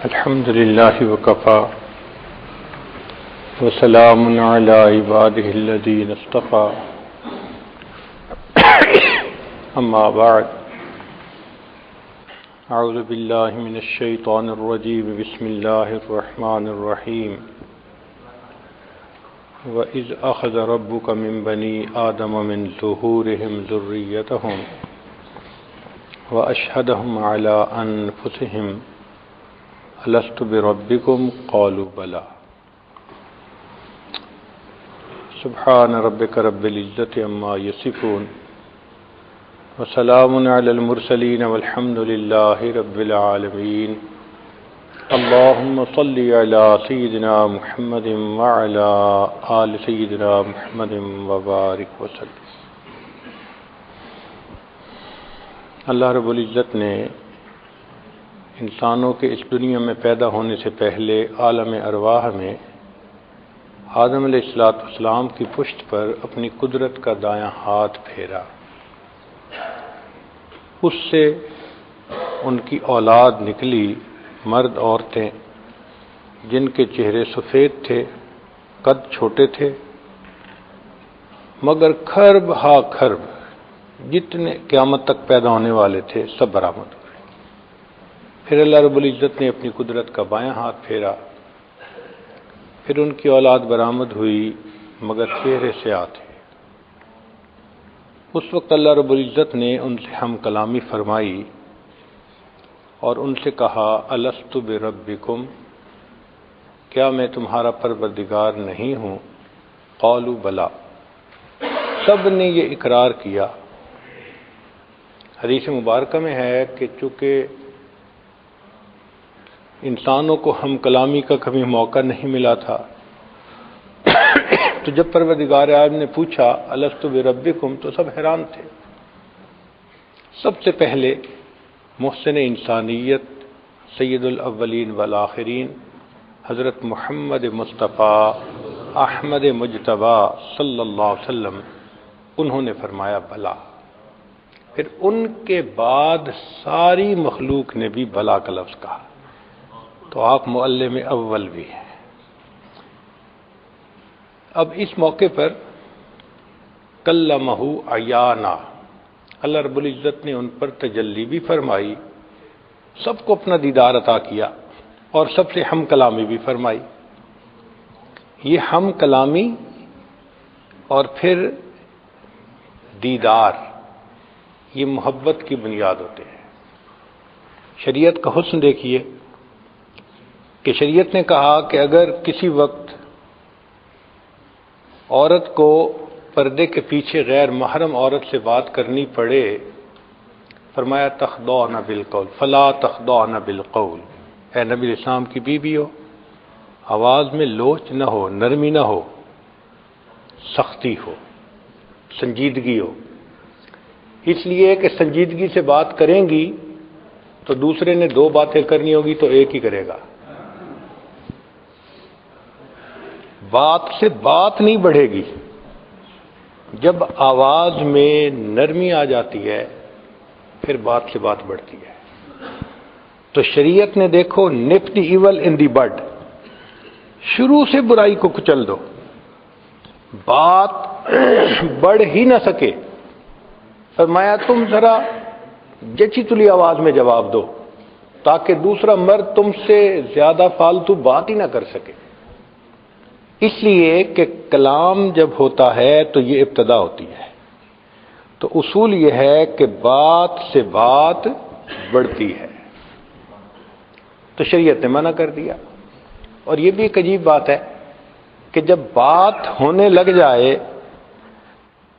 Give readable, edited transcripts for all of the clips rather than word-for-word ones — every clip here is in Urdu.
الحمد لله وكفى وسلام على عباده الذين اصطفى أما بعد أعوذ بالله من الشيطان الرجيم بسم الله الرحمن الرحيم وَإِذْ أَخَذَ رَبُّكَ مِنْ بَنِي آدَمَ مِنْ ظُهُورِهِمْ ذُرِّيَّتَهُمْ وَأَشْهَدَهُمْ عَلَى أَنفُسِهِمْ أَلَسْتُ بِرَبِّكُمْ قَالُوا بَلَى سبحان ربك رب العزة عما يصفون وسلام على المرسلين والحمد لله رب العالمين اللهم صل على سيدنا محمد وعلى آل سيدنا محمد وبارك وسلم۔ اللہ رب العزت نے انسانوں کے اس دنیا میں پیدا ہونے سے پہلے عالم ارواح میں آدم علیہ السلام کی پشت پر اپنی قدرت کا دایاں ہاتھ پھیرا، اس سے ان کی اولاد نکلی، مرد عورتیں جن کے چہرے سفید تھے، قد چھوٹے تھے، مگر کھرب ہا کھرب جتنے قیامت تک پیدا ہونے والے تھے سب برآمد ہوئے۔ پھر اللہ رب العزت نے اپنی قدرت کا بایاں ہاتھ پھیرا، پھر ان کی اولاد برآمد ہوئی مگر چہرے سیاہ تھے۔ اس وقت اللہ رب العزت نے ان سے ہم کلامی فرمائی اور ان سے کہا الست بربکم، کیا میں تمہارا پروردگار نہیں ہوں؟ قالوا بلا، سب نے یہ اقرار کیا۔ حدیث مبارکہ میں ہے کہ چونکہ انسانوں کو ہم کلامی کا کبھی موقع نہیں ملا تھا، تو جب پروردگار عالم نے پوچھا الست بربکم تو سب حیران تھے۔ سب سے پہلے محسن انسانیت سید الاولین والآخرین حضرت محمد مصطفیٰ احمد مجتبیٰ صلی اللہ علیہ وسلم، انہوں نے فرمایا بلا۔ پھر ان کے بعد ساری مخلوق نے بھی بلا کا لفظ کہا، تو آپ معلم اول بھی ہیں۔ اب اس موقع پر کلمہ عیانا، اللہ رب العزت نے ان پر تجلی بھی فرمائی، سب کو اپنا دیدار عطا کیا اور سب سے ہم کلامی بھی فرمائی۔ یہ ہم کلامی اور پھر دیدار یہ محبت کی بنیاد ہوتے ہیں۔ شریعت کا حسن دیکھیے کہ شریعت نے کہا کہ اگر کسی وقت عورت کو پردے کے پیچھے غیر محرم عورت سے بات کرنی پڑے، فرمایا تخضعن بالقول فلا تخضعن بالقول، اے نبی اسلام کی بیوی ہو، آواز میں لوچ نہ ہو، نرمی نہ ہو، سختی ہو، سنجیدگی ہو۔ اس لیے کہ سنجیدگی سے بات کریں گی تو دوسرے نے دو باتیں کرنی ہوگی تو ایک ہی کرے گا۔ بات سے بات نہیں بڑھے گی، جب آواز میں نرمی آ جاتی ہے پھر بات سے بات بڑھتی ہے۔ تو شریعت نے دیکھو نپ دی ایول ان دی بڈ، شروع سے برائی کو کچل دو، بات بڑھ ہی نہ سکے، فرمایا تم ذرا جچی تلی آواز میں جواب دو تاکہ دوسرا مرد تم سے زیادہ فالتو بات ہی نہ کر سکے۔ اس لیے کہ کلام جب ہوتا ہے تو یہ ابتدا ہوتی ہے، تو اصول یہ ہے کہ بات سے بات بڑھتی ہے، تو شریعت نے منع کر دیا۔ اور یہ بھی ایک عجیب بات ہے کہ جب بات ہونے لگ جائے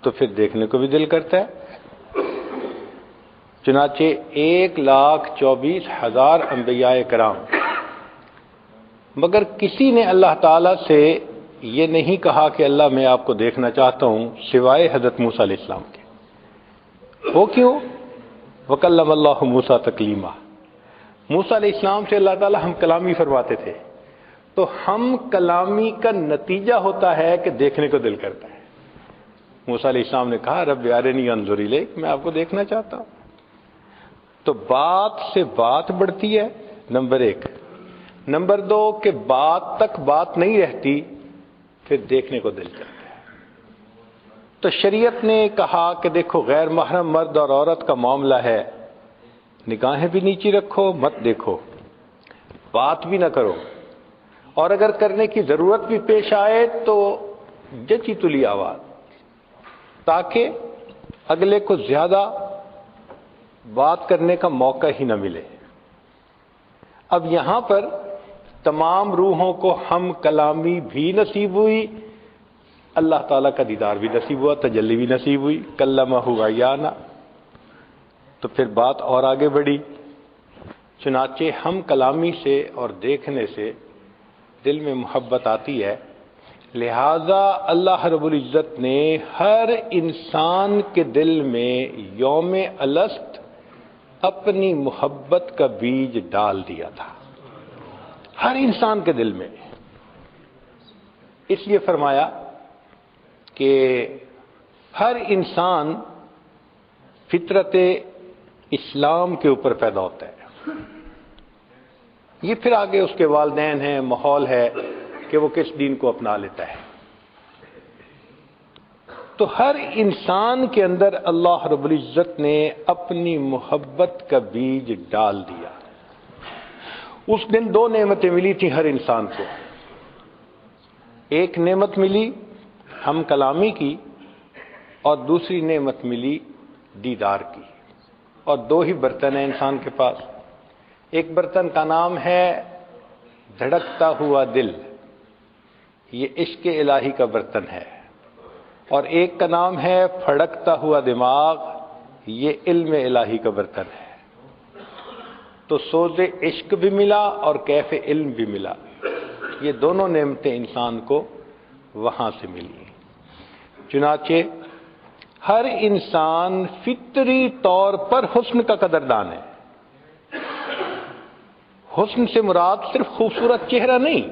تو پھر دیکھنے کو بھی دل کرتا ہے۔ چنانچہ 1,24,000 انبیاء کرام، مگر کسی نے اللہ تعالیٰ سے یہ نہیں کہا کہ اللہ میں آپ کو دیکھنا چاہتا ہوں سوائے حضرت موسیٰ علیہ السلام کے۔ وہ کیوں؟ وَكَلَّمَ اللَّهُ مُوسَىٰ تَكْلِيمًا، موسیٰ علیہ السلام سے اللہ تعالیٰ ہم کلامی فرماتے تھے، تو ہم کلامی کا نتیجہ ہوتا ہے کہ دیکھنے کو دل کرتا ہے۔ موسیٰ علیہ السلام نے کہا رب ارنی انظر الیک، میں آپ کو دیکھنا چاہتا ہوں۔ تو بات سے بات بڑھتی ہے، نمبر ایک۔ نمبر 2 کہ بات تک بات نہیں رہتی، پھر دیکھنے کو دل کرتا ہے۔ تو شریعت نے کہا کہ دیکھو غیر محرم مرد اور عورت کا معاملہ ہے، نگاہیں بھی نیچی رکھو، مت دیکھو، بات بھی نہ کرو، اور اگر کرنے کی ضرورت بھی پیش آئے تو جچی تلی آواز، تاکہ اگلے کو زیادہ بات کرنے کا موقع ہی نہ ملے۔ اب یہاں پر تمام روحوں کو ہم کلامی بھی نصیب ہوئی، اللہ تعالیٰ کا دیدار بھی نصیب ہوا، تجلی بھی نصیب ہوئی، کلمہ عیانا، تو پھر بات اور آگے بڑھی۔ چنانچہ ہم کلامی سے اور دیکھنے سے دل میں محبت آتی ہے، لہذا اللہ رب العزت نے ہر انسان کے دل میں یوم الست اپنی محبت کا بیج ڈال دیا تھا، ہر انسان کے دل میں۔ اس لیے فرمایا کہ ہر انسان فطرت اسلام کے اوپر پیدا ہوتا ہے، یہ پھر آگے اس کے والدین ہیں، ماحول ہے کہ وہ کس دین کو اپنا لیتا ہے۔ تو ہر انسان کے اندر اللہ رب العزت نے اپنی محبت کا بیج ڈال دیا۔ اس دن 2 نعمتیں ملی تھیں ہر انسان کو، ایک نعمت ملی ہم کلامی کی، اور دوسری نعمت ملی دیدار کی، اور 2 ہی برتن ہیں انسان کے پاس۔ ایک برتن کا نام ہے دھڑکتا ہوا دل، یہ عشق الہی کا برتن ہے، اور ایک کا نام ہے پھڑکتا ہوا دماغ، یہ علم الہی کا برتن ہے۔ تو سوز عشق بھی ملا اور کیف علم بھی ملا، یہ دونوں نعمتیں انسان کو وہاں سے ملی۔ چنانچہ ہر انسان فطری طور پر حسن کا قدردان ہے۔ حسن سے مراد صرف خوبصورت چہرہ نہیں،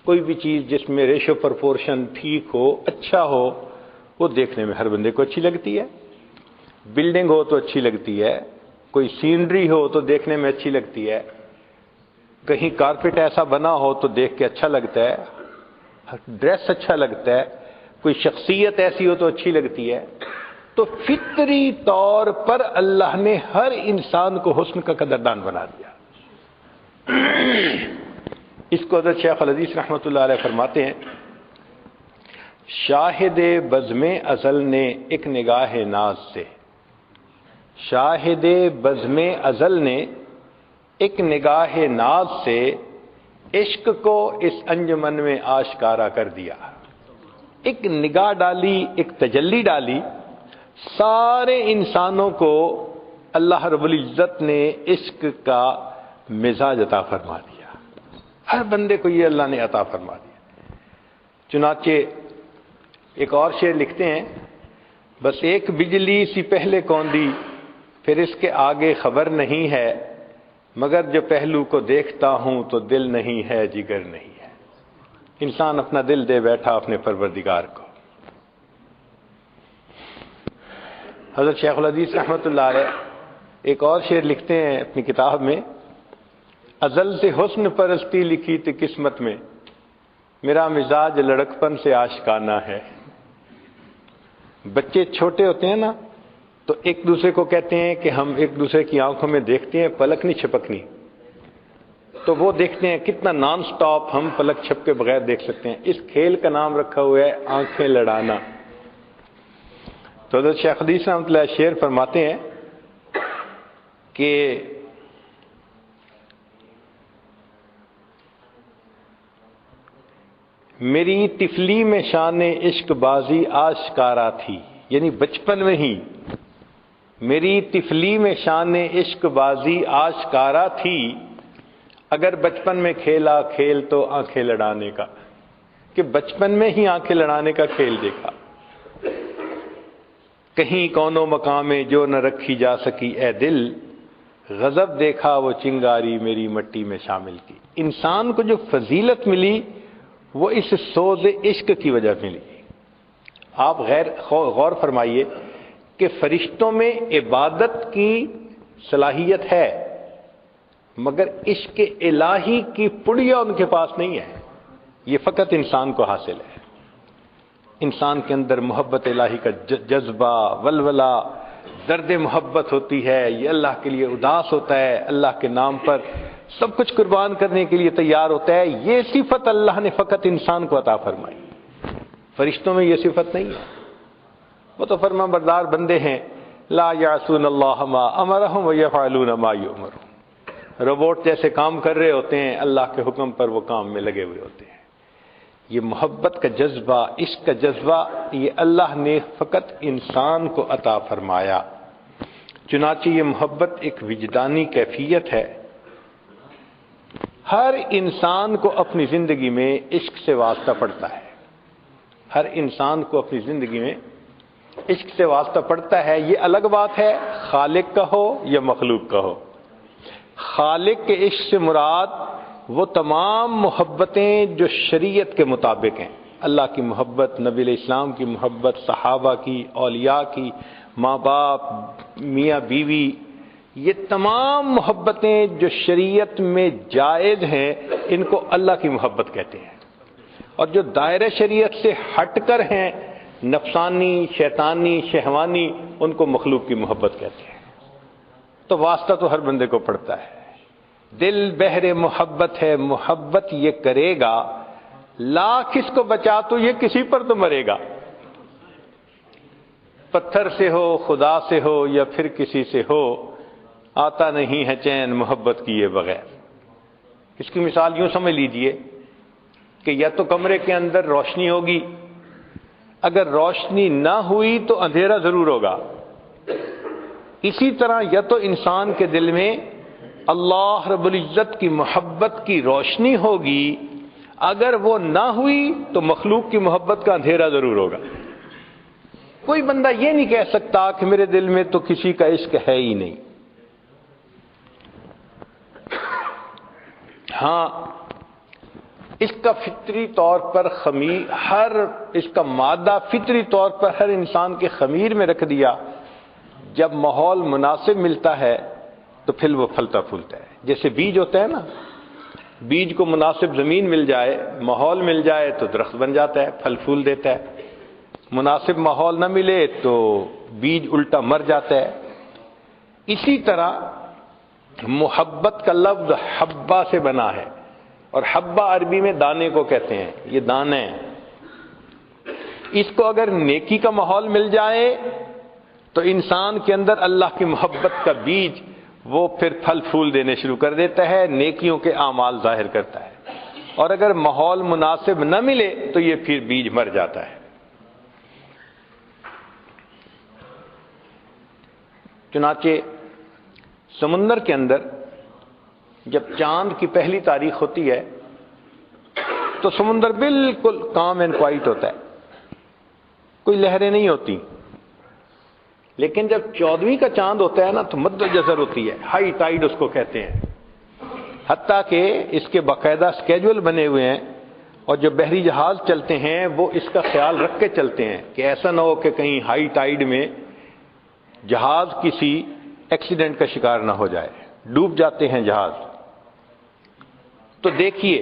کوئی بھی چیز جس میں ریشو پرپورشن ٹھیک ہو، اچھا ہو، وہ دیکھنے میں ہر بندے کو اچھی لگتی ہے۔ بلڈنگ ہو تو اچھی لگتی ہے، کوئی سینری ہو تو دیکھنے میں اچھی لگتی ہے، کہیں کارپیٹ ایسا بنا ہو تو دیکھ کے اچھا لگتا ہے، ڈریس اچھا لگتا ہے، کوئی شخصیت ایسی ہو تو اچھی لگتی ہے۔ تو فطری طور پر اللہ نے ہر انسان کو حسن کا قدردان بنا دیا۔ اس کو حضرت شیخ الحدیث رحمۃ اللہ علیہ فرماتے ہیں، شاہد بزم ازل نے ایک نگاہ ناز سے، شاہد بزم ازل نے ایک نگاہ ناز سے عشق کو اس انجمن میں آشکارا کر دیا۔ ایک نگاہ ڈالی، ایک تجلی ڈالی، سارے انسانوں کو اللہ رب العزت نے عشق کا مزاج عطا فرما دیا، ہر بندے کو یہ اللہ نے عطا فرما دیا۔ چنانچہ ایک اور شعر لکھتے ہیں، بس ایک بجلی سی پہلے کوندی، پھر اس کے آگے خبر نہیں ہے، مگر جو پہلو کو دیکھتا ہوں تو دل نہیں ہے، جگر نہیں ہے۔ انسان اپنا دل دے بیٹھا اپنے پروردگار کو۔ حضرت شیخ الحدیث رحمۃ اللہ علیہ ایک اور شعر لکھتے ہیں اپنی کتاب میں، ازل سے حسن پرستی لکھی تھی قسمت میں، میرا مزاج لڑکپن سے آشکانہ ہے۔ بچے چھوٹے ہوتے ہیں نا تو ایک دوسرے کو کہتے ہیں کہ ہم ایک دوسرے کی آنکھوں میں دیکھتے ہیں، پلک نہیں چھپکنی، تو وہ دیکھتے ہیں کتنا نان سٹاپ ہم پلک چھپ کے بغیر دیکھ سکتے ہیں۔ اس کھیل کا نام رکھا ہوا ہے آنکھیں لڑانا۔ تو حضرت شیخ الحدیث رحمۃ اللہ شعر فرماتے ہیں کہ میری طفلی میں شان عشق بازی آشکارا تھی، یعنی بچپن میں ہی میری طفلی میں شان عشق بازی آشکارا تھی، اگر بچپن میں کھیلا کھیل تو آنکھیں لڑانے کا، کہ بچپن میں ہی آنکھیں لڑانے کا کھیل دیکھا۔ کہیں کونوں مقام میں جو نہ رکھی جا سکی اے دل، غضب دیکھا وہ چنگاری میری مٹی میں شامل کی۔ انسان کو جو فضیلت ملی وہ اس سوز عشق کی وجہ ملی۔ آپ غور فرمائیے کہ فرشتوں میں عبادت کی صلاحیت ہے، مگر عشق الہی کی پڑیا ان کے پاس نہیں ہے. یہ فقط انسان کو حاصل ہے. انسان کے اندر محبت الہی کا جذبہ، ولولہ، درد محبت ہوتی ہے. یہ اللہ کے لیے اداس ہوتا ہے، اللہ کے نام پر سب کچھ قربان کرنے کے لیے تیار ہوتا ہے. یہ صفت اللہ نے فقط انسان کو عطا فرمائی. فرشتوں میں یہ صفت نہیں ہے. وہ تو فرما بردار بندے ہیں. لا یعصون اللہ ما امرہم ویفعلون ما یؤمرون. روبوٹ جیسے کام کر رہے ہوتے ہیں، اللہ کے حکم پر وہ کام میں لگے ہوئے ہوتے ہیں. یہ محبت کا جذبہ، عشق کا جذبہ، یہ اللہ نے فقط انسان کو عطا فرمایا. چنانچہ یہ محبت ایک وجدانی کیفیت ہے. ہر انسان کو اپنی زندگی میں عشق سے واسطہ پڑتا ہے. ہر انسان کو اپنی زندگی میں عشق سے واسطہ پڑتا ہے. یہ الگ بات ہے خالق کا ہو یا مخلوق کا ہو. خالق کے عشق سے مراد وہ تمام محبتیں جو شریعت کے مطابق ہیں. اللہ کی محبت، نبی علیہ السلام کی محبت، صحابہ کی، اولیاء کی، ماں باپ، میاں بیوی، یہ تمام محبتیں جو شریعت میں جائز ہیں ان کو اللہ کی محبت کہتے ہیں. اور جو دائرہ شریعت سے ہٹ کر ہیں، نفسانی، شیطانی، شہوانی، ان کو مخلوق کی محبت کہتے ہیں. تو واسطہ تو ہر بندے کو پڑتا ہے. دل بہر محبت ہے، محبت یہ کرے گا، لاکھ اس کو بچا تو یہ کسی پر تو مرے گا. پتھر سے ہو، خدا سے ہو یا پھر کسی سے ہو، آتا نہیں ہے چین محبت کیے بغیر. اس کی مثال یوں سمجھ لیجئے کہ یا تو کمرے کے اندر روشنی ہوگی، اگر روشنی نہ ہوئی تو اندھیرا ضرور ہوگا. اسی طرح یا تو انسان کے دل میں اللہ رب العزت کی محبت کی روشنی ہوگی، اگر وہ نہ ہوئی تو مخلوق کی محبت کا اندھیرا ضرور ہوگا. کوئی بندہ یہ نہیں کہہ سکتا کہ میرے دل میں تو کسی کا عشق ہے ہی نہیں. ہاں، اس کا فطری طور پر اس کا مادہ فطری طور پر ہر انسان کے خمیر میں رکھ دیا. جب ماحول مناسب ملتا ہے تو پھر وہ پھلتا پھولتا ہے. جیسے بیج ہوتا ہے نا، بیج کو مناسب زمین مل جائے، ماحول مل جائے تو درخت بن جاتا ہے، پھل پھول دیتا ہے. مناسب ماحول نہ ملے تو بیج الٹا مر جاتا ہے. اسی طرح محبت کا لفظ حبہ سے بنا ہے، اور حبہ عربی میں دانے کو کہتے ہیں. یہ دانے ہیں. اس کو اگر نیکی کا ماحول مل جائے تو انسان کے اندر اللہ کی محبت کا بیج وہ پھر پھل پھول دینے شروع کر دیتا ہے، نیکیوں کے اعمال ظاہر کرتا ہے. اور اگر ماحول مناسب نہ ملے تو یہ پھر بیج مر جاتا ہے. چنانچہ سمندر کے اندر جب چاند کی پہلی تاریخ ہوتی ہے تو سمندر بالکل کام اینڈ کوائٹ ہوتا ہے، کوئی لہریں نہیں ہوتی. لیکن جب 14ویں کا چاند ہوتا ہے نا تو مد الجزر ہوتی ہے، ہائی ٹائیڈ اس کو کہتے ہیں. حتیٰ کہ اس کے باقاعدہ سکیجول بنے ہوئے ہیں، اور جو بحری جہاز چلتے ہیں وہ اس کا خیال رکھ کے چلتے ہیں کہ ایسا نہ ہو کہ کہیں ہائی ٹائیڈ میں جہاز کسی ایکسیڈنٹ کا شکار نہ ہو جائے، ڈوب جاتے ہیں جہاز. تو دیکھیے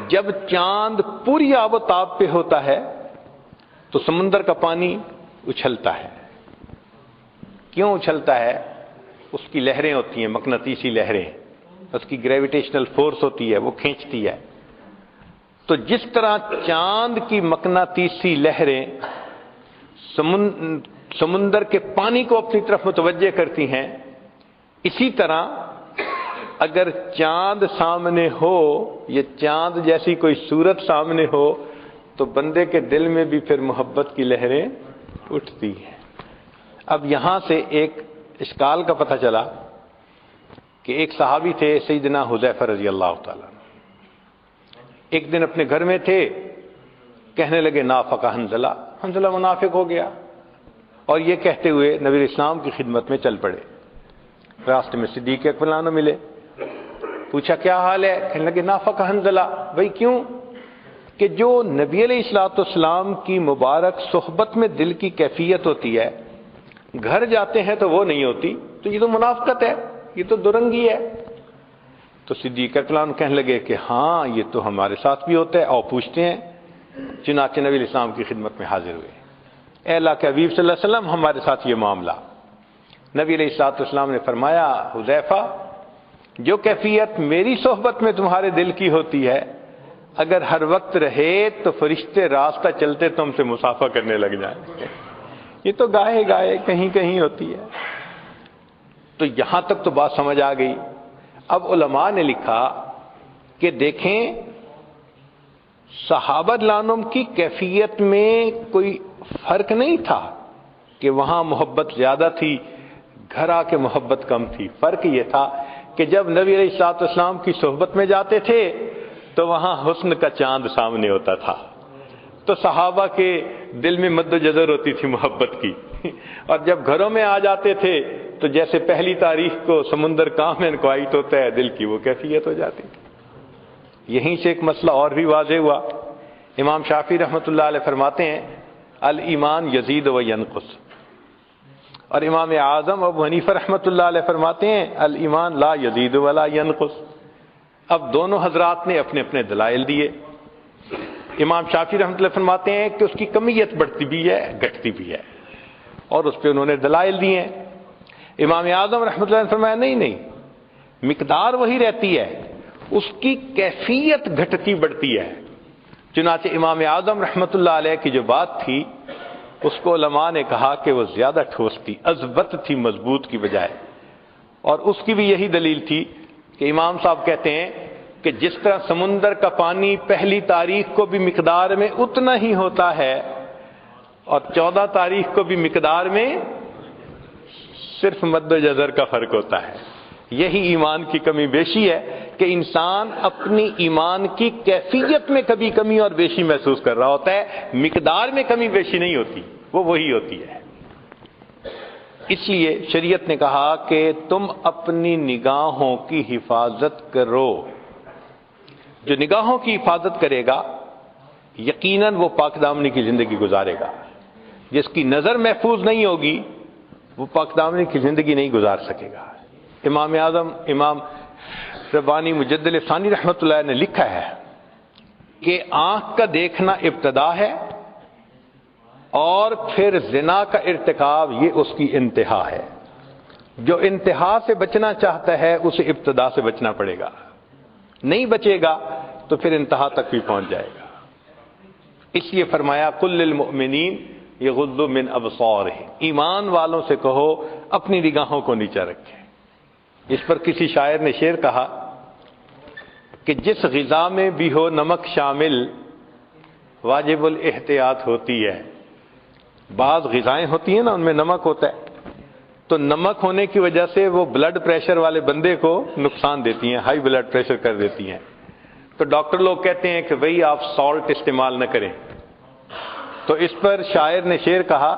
جب چاند پوری آب و تاب پہ ہوتا ہے تو سمندر کا پانی اچھلتا ہے. کیوں اچھلتا ہے؟ اس کی لہریں ہوتی ہیں، مقناطیسی لہریں، اس کی گریویٹیشنل فورس ہوتی ہے، وہ کھینچتی ہے. تو جس طرح چاند کی مقناطیسی لہریں سمندر کے پانی کو اپنی طرف متوجہ کرتی ہیں، اسی طرح اگر چاند سامنے ہو یا چاند جیسی کوئی صورت سامنے ہو تو بندے کے دل میں بھی پھر محبت کی لہریں اٹھتی ہیں. اب یہاں سے ایک اشکال کا پتہ چلا کہ ایک صحابی تھے سیدنا حذیفہ رضی اللہ تعالیٰ. ایک دن اپنے گھر میں تھے، کہنے لگے نافق حنظلہ، حنظلہ منافق ہو گیا، اور یہ کہتے ہوئے نبی اسلام کی خدمت میں چل پڑے. راستے میں صدیق اکبر نہ ملے، پوچھا کیا حال ہے؟ کہنے لگے نافق حنظلہ. بھائی کیوں؟ کہ جو نبی علیہ الصلوۃ والسلام کی مبارک صحبت میں دل کی کیفیت ہوتی ہے، گھر جاتے ہیں تو وہ نہیں ہوتی، تو یہ تو منافقت ہے، یہ تو درنگی ہے. تو صدیق اکرم کہنے لگے کہ ہاں یہ تو ہمارے ساتھ بھی ہوتا ہے، اور پوچھتے ہیں۔ چنانچہ نبی علیہ السلام کی خدمت میں حاضر ہوئے، اے اللہ کے حبیب صلی اللہ علیہ وسلم ہمارے ساتھ یہ معاملہ۔ نبی علیہ السلام نے فرمایا، حذیفہ جو کیفیت میری صحبت میں تمہارے دل کی ہوتی ہے، اگر ہر وقت رہے تو فرشتے راستہ چلتے تم سے مصافحہ کرنے لگ جائیں۔ یہ تو گاہے گاہے کہیں کہیں ہوتی ہے۔ تو یہاں تک تو بات سمجھ آ گئی۔ اب علماء نے لکھا کہ دیکھیں صحابہ رضوان کی کیفیت میں کوئی فرق نہیں تھا کہ وہاں محبت زیادہ تھی، گھر آ کے محبت کم تھی۔ فرق یہ تھا کہ جب نبی علیہ السلام کی صحبت میں جاتے تھے تو وہاں حسن کا چاند سامنے ہوتا تھا، تو صحابہ کے دل میں مد و جزر ہوتی تھی محبت کی، اور جب گھروں میں آ جاتے تھے تو جیسے پہلی تاریخ کو سمندر کام میں انکوائٹ ہوتا ہے، دل کی وہ کیفیت ہو جاتی تھی۔ یہیں سے ایک مسئلہ اور بھی واضح ہوا۔ امام شافعی رحمۃ اللہ علیہ فرماتے ہیں الایمان یزید و ینقص، اور امام اعظم ابو حنیفہ رحمۃ اللہ علیہ فرماتے ہیں الایمان لا یزید ولا ینقص۔ اب دونوں حضرات نے اپنے اپنے دلائل دیے۔ امام شافعی رحمۃ اللہ فرماتے ہیں کہ اس کی کمیت بڑھتی بھی ہے، گھٹتی بھی ہے، اور اس پہ انہوں نے دلائل دیے ہیں۔ امام اعظم رحمۃ اللہ نے فرمایا نہیں، مقدار وہی رہتی ہے، اس کی کیفیت گھٹتی بڑھتی ہے۔ چنانچہ امام اعظم رحمۃ اللہ علیہ کی جو بات تھی اس کو علماء نے کہا کہ وہ زیادہ ٹھوس تھی، اضبط تھی مضبوط کی بجائے، اور اس کی بھی یہی دلیل تھی کہ امام صاحب کہتے ہیں کہ جس طرح سمندر کا پانی پہلی تاریخ کو بھی مقدار میں اتنا ہی ہوتا ہے اور 14 تاریخ کو بھی مقدار میں صرف مد و جزر کا فرق ہوتا ہے۔ یہی ایمان کی کمی بیشی ہے کہ انسان اپنی ایمان کی کیفیت میں کبھی کمی اور بیشی محسوس کر رہا ہوتا ہے، مقدار میں کمی بیشی نہیں ہوتی، وہ وہی ہوتی ہے۔ اس لیے شریعت نے کہا کہ تم اپنی نگاہوں کی حفاظت کرو۔ جو نگاہوں کی حفاظت کرے گا یقیناً وہ پاک دامنی کی زندگی گزارے گا۔ جس کی نظر محفوظ نہیں ہوگی وہ پاک دامنی کی زندگی نہیں گزار سکے گا۔ امام اعظم امام ربانی مجدد ثانی رحمۃ اللہ نے لکھا ہے کہ آنکھ کا دیکھنا ابتدا ہے اور پھر زنا کا ارتکاب یہ اس کی انتہا ہے۔ جو انتہا سے بچنا چاہتا ہے اسے ابتدا سے بچنا پڑے گا، نہیں بچے گا تو پھر انتہا تک بھی پہنچ جائے گا۔ اس لیے فرمایا قل للمؤمنین یغضوا من ابصارہم، ایمان والوں سے کہو اپنی نگاہوں کو نیچا رکھیں۔ اس پر کسی شاعر نے شعر کہا کہ جس غذا میں بھی ہو نمک شامل واجب الاحتیاط ہوتی ہے۔ بعض غذائیں ہوتی ہیں نا ان میں نمک ہوتا ہے، تو نمک ہونے کی وجہ سے وہ بلڈ پریشر والے بندے کو نقصان دیتی ہیں، ہائی بلڈ پریشر کر دیتی ہیں، تو ڈاکٹر لوگ کہتے ہیں کہ بھئی آپ سالٹ استعمال نہ کریں۔ تو اس پر شاعر نے شعر کہا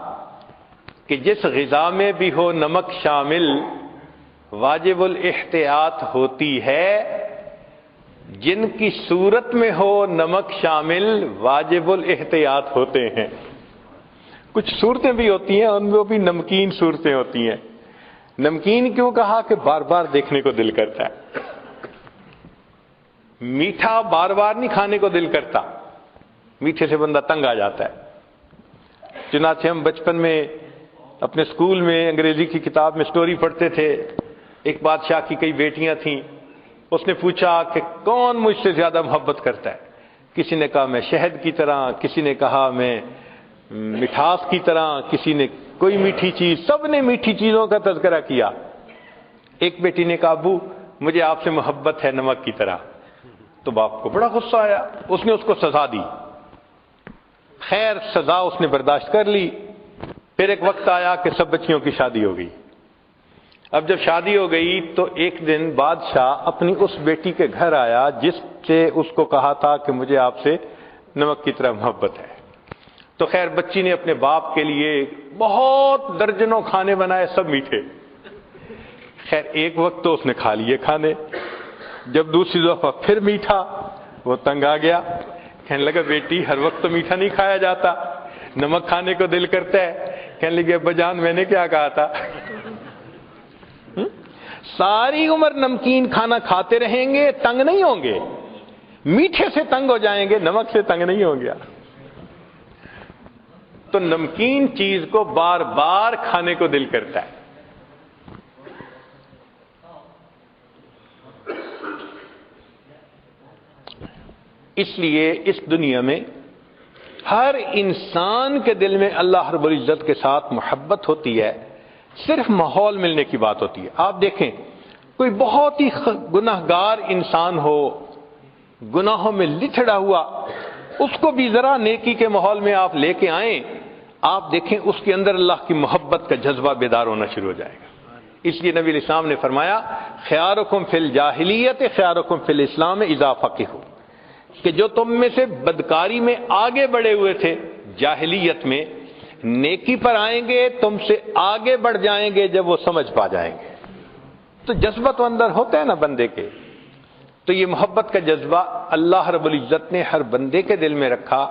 کہ جس غذا میں بھی ہو نمک شامل واجب الاحتیاط ہوتی ہے، جن کی صورت میں ہو نمک شامل واجب الاحتیاط ہوتے ہیں۔ کچھ صورتیں بھی ہوتی ہیں ان میں بھی نمکین صورتیں ہوتی ہیں۔ نمکین کیوں کہا کہ بار بار دیکھنے کو دل کرتا ہے، میٹھا بار بار نہیں کھانے کو دل کرتا، میٹھے سے بندہ تنگ آ جاتا ہے۔ چنانچہ ہم بچپن میں اپنے اسکول میں انگریزی کی کتاب میں سٹوری پڑھتے تھے، ایک بادشاہ کی کئی بیٹیاں تھیں، اس نے پوچھا کہ کون مجھ سے زیادہ محبت کرتا ہے؟ کسی نے کہا میں شہد کی طرح، کسی نے کہا میں مٹھاس کی طرح، کسی نے کوئی میٹھی چیز، سب نے میٹھی چیزوں کا تذکرہ کیا۔ ایک بیٹی نے کہا ابو مجھے آپ سے محبت ہے نمک کی طرح، تو باپ کو بڑا غصہ آیا، اس نے اس کو سزا دی۔ خیر سزا اس نے برداشت کر لی۔ پھر ایک وقت آیا کہ سب بچیوں کی شادی ہو گئی۔ اب جب شادی ہو گئی تو ایک دن بادشاہ اپنی اس بیٹی کے گھر آیا جس سے اس کو کہا تھا کہ مجھے آپ سے نمک کی طرح محبت ہے۔ تو خیر بچی نے اپنے باپ کے لیے بہت درجنوں کھانے بنائے، سب میٹھے۔ خیر ایک وقت تو اس نے کھا لیے کھانے، جب دوسری دفعہ پھر میٹھا، وہ تنگ آ گیا، کہنے لگا بیٹی ہر وقت تو میٹھا نہیں کھایا جاتا، نمک کھانے کو دل کرتا ہے۔ کہنے لگے ابا جان میں نے کیا کہا تھا؟ ساری عمر نمکین کھانا کھاتے رہیں گے، تنگ نہیں ہوں گے، میٹھے سے تنگ ہو جائیں گے، نمک سے تنگ نہیں ہوں گے۔ تو نمکین چیز کو بار بار کھانے کو دل کرتا ہے۔ اس لیے اس دنیا میں ہر انسان کے دل میں اللہ رب العزت کے ساتھ محبت ہوتی ہے، صرف ماحول ملنے کی بات ہوتی ہے۔ آپ دیکھیں کوئی بہت ہی گناہگار انسان ہو، گناہوں میں لتھڑا ہوا، اس کو بھی ذرا نیکی کے ماحول میں آپ لے کے آئیں، آپ دیکھیں اس کے اندر اللہ کی محبت کا جذبہ بیدار ہونا شروع ہو جائے گا۔ اس لیے نبی علیہ السلام نے فرمایا خیارکم فی الجاہلیت خیارکم فی الاسلام اذا فقہوا، کہ جو تم میں سے بدکاری میں آگے بڑھے ہوئے تھے جاہلیت میں، نیکی پر آئیں گے تم سے آگے بڑھ جائیں گے جب وہ سمجھ پا جائیں گے۔ تو جذبہ تو اندر ہوتا ہے نا بندے کے، تو یہ محبت کا جذبہ اللہ رب العزت نے ہر بندے کے دل میں رکھا،